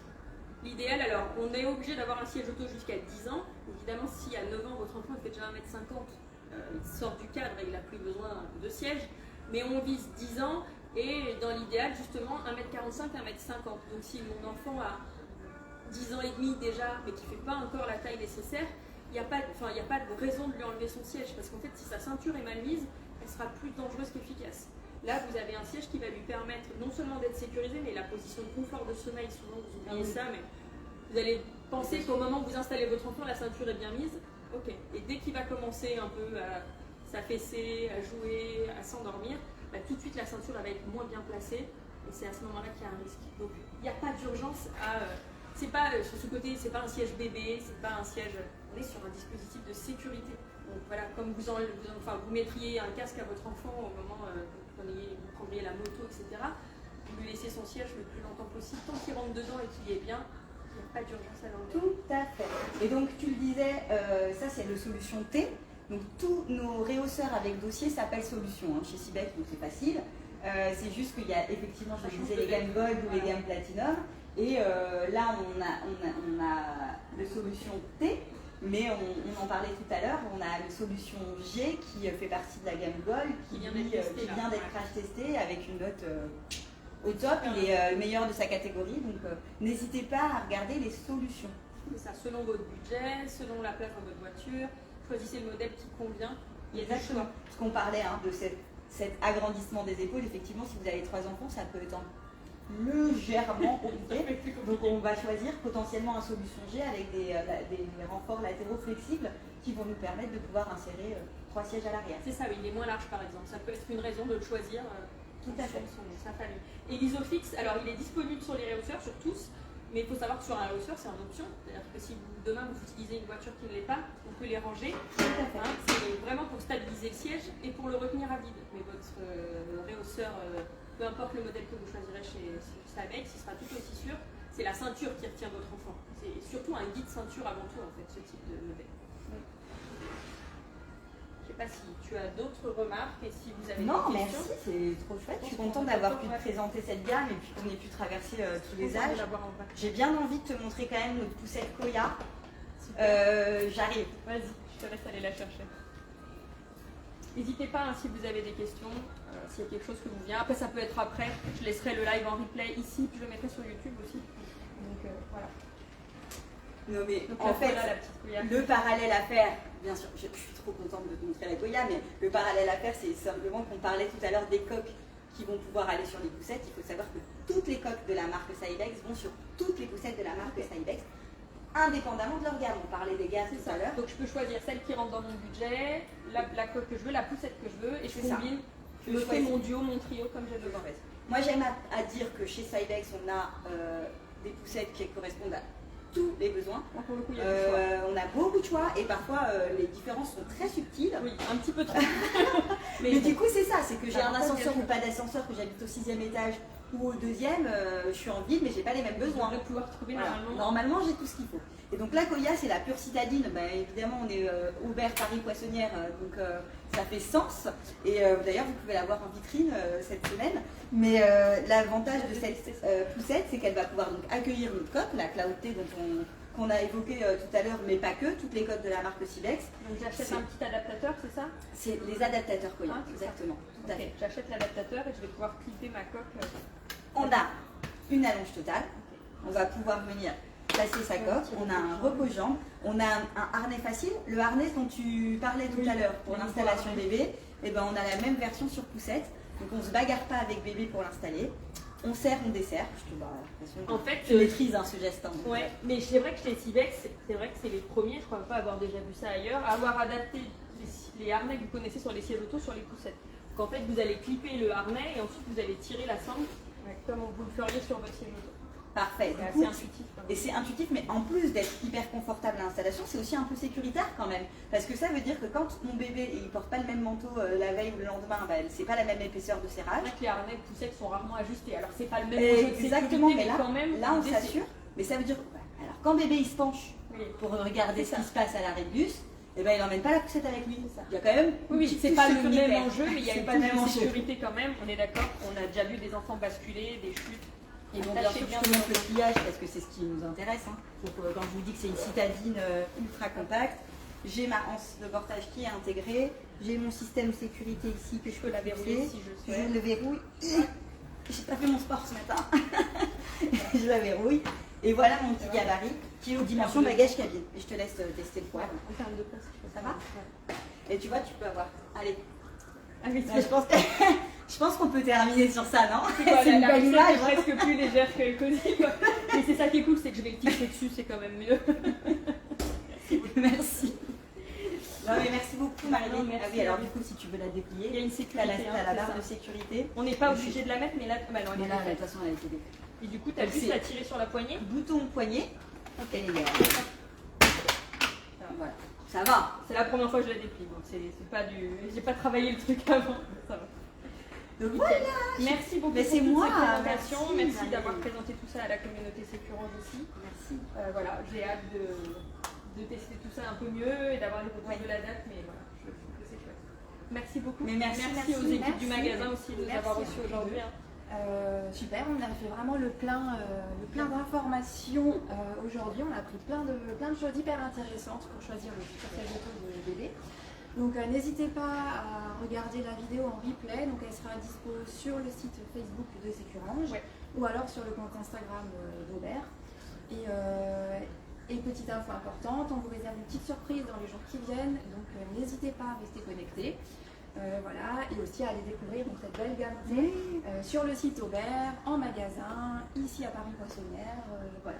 L'idéal, alors, on est obligé d'avoir un siège auto jusqu'à 10 ans. Évidemment, si à 9 ans, votre enfant fait déjà 1m50, il sort du cadre et il n'a plus besoin de siège. Mais on vise 10 ans et dans l'idéal, justement, 1m45, 1m50. Donc si mon enfant a 10 ans et demi déjà, mais qui ne fait pas encore la taille nécessaire, il n'y a pas de raison de lui enlever son siège. Parce qu'en fait, si sa ceinture est mal mise, elle sera plus dangereuse qu'efficace. Là, vous avez un siège qui va lui permettre non seulement d'être sécurisé, mais la position de confort de sommeil, souvent vous oubliez ça, mais vous allez penser qu'au moment où vous installez votre enfant, la ceinture est bien mise. Ok. Et dès qu'il va commencer un peu à s'affaisser, à jouer, à s'endormir, tout de suite la ceinture elle va être moins bien placée. Et c'est à ce moment-là qu'il y a un risque. Donc il n'y a pas d'urgence à... c'est pas, sur ce côté, c'est pas un siège bébé, c'est pas un siège... On est sur un dispositif de sécurité. Donc voilà, comme vous mettriez un casque à votre enfant au moment où vous prendriez la moto, etc. Vous lui laissez son siège le plus longtemps possible, tant qu'il rentre dedans et qu'il est bien, il n'y a pas d'urgence à l'enlever. Tout à fait. Et donc tu le disais, ça c'est le solution T. Donc tous nos réhausseurs avec dossier s'appellent solution. Chez Cybec, donc c'est facile. C'est juste qu'il y a effectivement, je disais, les gammes Gold ou les gammes Platinum. Et là, on a le solution T. Mais on en parlait tout à l'heure, on a une solution G qui fait partie de la gamme Gold, qui vient d'être crash testé avec une note au top. Il est le meilleur de sa catégorie, donc n'hésitez pas à regarder les solutions. C'est ça, selon votre budget, selon la place dans votre voiture, choisissez le modèle qui convient. Exactement. Parce qu'on parlait de cet agrandissement des épaules, effectivement, si vous avez 3 enfants, ça peut être légèrement compliqué. Donc on va choisir potentiellement un solution G avec des renforts latéraux flexibles qui vont nous permettre de pouvoir insérer 3 sièges à l'arrière. C'est ça, oui, il est moins large par exemple. Ça peut être une raison de le choisir tout à fait. Sa famille. Et l'Isofix, alors il est disponible sur les réhausseurs, sur tous, mais il faut savoir que sur un réhausseur c'est en option. C'est-à-dire que si demain vous utilisez une voiture qui ne l'est pas, vous pouvez les ranger. Tout à fait. C'est vraiment pour stabiliser le siège et pour le retenir à vide. Mais votre réhausseur, peu importe le modèle que vous choisirez chez Cybec, ce sera tout aussi sûr. C'est la ceinture qui retient votre enfant. C'est surtout un guide ceinture avant tout, en fait, ce type de modèle. Oui. Je ne sais pas si tu as d'autres remarques et si vous avez des questions. Non, merci, c'est trop chouette. Je suis contente d'avoir pu te présenter cette gamme et puis qu'on ait pu traverser tous les âges. J'ai bien envie de te montrer quand même notre poussette Koya. J'arrive. Vas-y, je te laisse aller la chercher. N'hésitez pas si vous avez des questions, s'il y a quelque chose que vous vient. Après, ça peut être après. Je laisserai le live en replay ici, puis je le mettrai sur YouTube aussi. Donc voilà. Non mais donc, en fait, voilà, le parallèle à faire, bien sûr, je suis trop contente de te montrer la Koya, mais le parallèle à faire, c'est simplement qu'on parlait tout à l'heure des coques qui vont pouvoir aller sur les poussettes. Il faut savoir que toutes les coques de la marque Cybex vont sur toutes les poussettes de la marque Cybex, indépendamment de leur gamme. On parlait des gammes tout à l'heure. Donc je peux choisir celle qui rentre dans mon budget, la coque que je veux, la poussette que je veux, et je combine, je me fais mon duo, mon trio comme j'ai besoin. Moi j'aime à dire que chez Cybex, on a des poussettes qui correspondent à tous les besoins. Moi, pour le coup, il y a du choix. On a beaucoup de choix et parfois les différences sont très subtiles. Oui, un petit peu trop. Mais du coup, c'est ça, c'est que j'ai un Avantage, ascenseur bien ou pas d'ascenseur, que j'habite au 6e étage ou au 2e, je suis en ville, mais j'ai pas les mêmes On besoins. devrait pouvoir trouver Voilà. normalement. Normalement, j'ai tout ce qu'il faut. Et donc la Koya, c'est la pure citadine. Évidemment, on est Aubert Paris Poissonnière, donc ça fait sens. Et d'ailleurs, vous pouvez la voir en vitrine cette semaine. Mais l'avantage de cette poussette, c'est qu'elle va pouvoir donc accueillir notre coque, la Cloud T qu'on a évoqué tout à l'heure, mais pas que, toutes les coques de la marque Silex. Donc j'achète un petit adaptateur, c'est ça? C'est les adaptateurs Koya, Ah, c'est ça. exactement. Tout à Ok, fait. j'achète l'adaptateur et je vais pouvoir clipper ma coque. On a une allonge totale. On va pouvoir venir placer sa coque. On a un repose-jambe. On a un harnais facile. Le harnais dont tu parlais tout à l'heure pour l'installation bébé, eh ben, on a la même version sur poussette. Donc on ne se bagarre pas avec bébé pour l'installer. On serre, on dessert. En fait, tu maîtrises ce geste. Hein, ouais, mais c'est vrai que chez Silex, c'est vrai que c'est les premiers, je crois pas avoir déjà vu ça ailleurs, à avoir adapté les harnais que vous connaissez sur les sièges auto sur les poussettes. Donc en fait, vous allez clipper le harnais et ensuite vous allez tirer la sangle comme vous le feriez sur votre siège auto. Parfait. C'est Du assez coup, intuitif. et c'est intuitif, mais en plus d'être hyper confortable à l'installation, c'est aussi un peu sécuritaire quand même. Parce que ça veut dire que quand mon bébé il porte pas le même manteau la veille ou le lendemain, c'est pas la même épaisseur de serrage. C'est vrai que les harnais de poussettes sont rarement ajustés. Alors c'est pas le même enjeu de Exactement, sécurité, mais là, quand même. là on s'assure. Mais ça veut dire alors quand bébé il se penche Oui. pour regarder ce C'est qui ça. se passe à l'arrêt de bus, eh ben, il n'emmène pas la poussette avec lui. C'est ça. Il y a quand même. Oui, une c'est petite pas le touche même sécuritaire. enjeu, mais il y a C'est une pas le touche même de enjeu. sécurité quand même. On est d'accord. On a déjà vu des enfants basculer, des chutes. Et donc, bien sûr, je te montre le pliage parce que c'est ce qui nous intéresse. Hein. Donc, quand je vous dis que c'est une citadine ultra compacte, j'ai ma anse de portage qui est intégrée, j'ai mon système sécurité ici que je peux la verrouiller si je je souhaite. le verrouille. J'ai pas fait mon sport ce matin. Je la verrouille. Et voilà mon petit gabarit qui est aux dimensions bagage cabine. Et je te laisse tester le poids. En termes de place, Ça va? Et tu vois, tu peux avoir. Allez. Ah oui, Là, je pense qu'on peut terminer sur ça, non? c'est une la belle recette image. est presque plus légère que le cosy. Mais c'est ça qui est cool, c'est que je vais le tisser dessus, c'est quand même mieux. Merci. Non, mais merci beaucoup, Marie. Non, merci. Ah oui, alors du coup, si tu veux la Il y déplier, a une tu as sécurité. la hein, barre c'est de ça. sécurité. On n'est pas obligé de la mettre, mais là, bah non, elle Mais est là, de faite. toute façon, elle a été dépliée. Et du coup, tu as Donc, juste c'est- à tirer sur la poignée. Bouton poignet. Ok, les gars. Voilà. Ça va. C'est la première fois que je la déplie, donc c'est pas du. J'ai pas travaillé le truc avant. Ça va. Donc voilà. Merci beaucoup Mais pour c'est toutes moi, ces présentations. merci, Merci Marie. d'avoir présenté tout ça à la communauté Sécurange aussi. Merci. Voilà, j'ai hâte de tester tout ça un peu mieux et d'avoir les retours Ouais. de la date, mais voilà, je trouve que c'est chouette. Merci beaucoup. Mais merci, aux équipes merci. du magasin aussi de nous Merci avoir à reçus vous aujourd'hui. hein. Super, on a fait vraiment le plein d'informations aujourd'hui. On a pris plein de choses hyper intéressantes pour choisir le futur siège auto de bébé. Donc n'hésitez pas à regarder la vidéo en replay. Donc elle sera dispo sur le site Facebook de Sécurange ou alors sur le compte Instagram d'Aubert. Et petite info importante, on vous réserve une petite surprise dans les jours qui viennent. Donc n'hésitez pas à rester connectés. Voilà, et aussi à aller découvrir donc, cette belle gamme T sur le site Aubert, en magasin, ici à Paris Poissonnière. Voilà.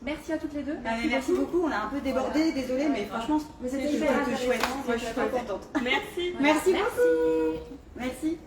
Merci à toutes les deux. Merci beaucoup. On a un peu débordé, Voilà. désolé, mais franchement, Mais c'était c'est hyper chouette. intéressant, Moi, je suis c'était trop contente. Merci. Merci Voilà. beaucoup. Merci.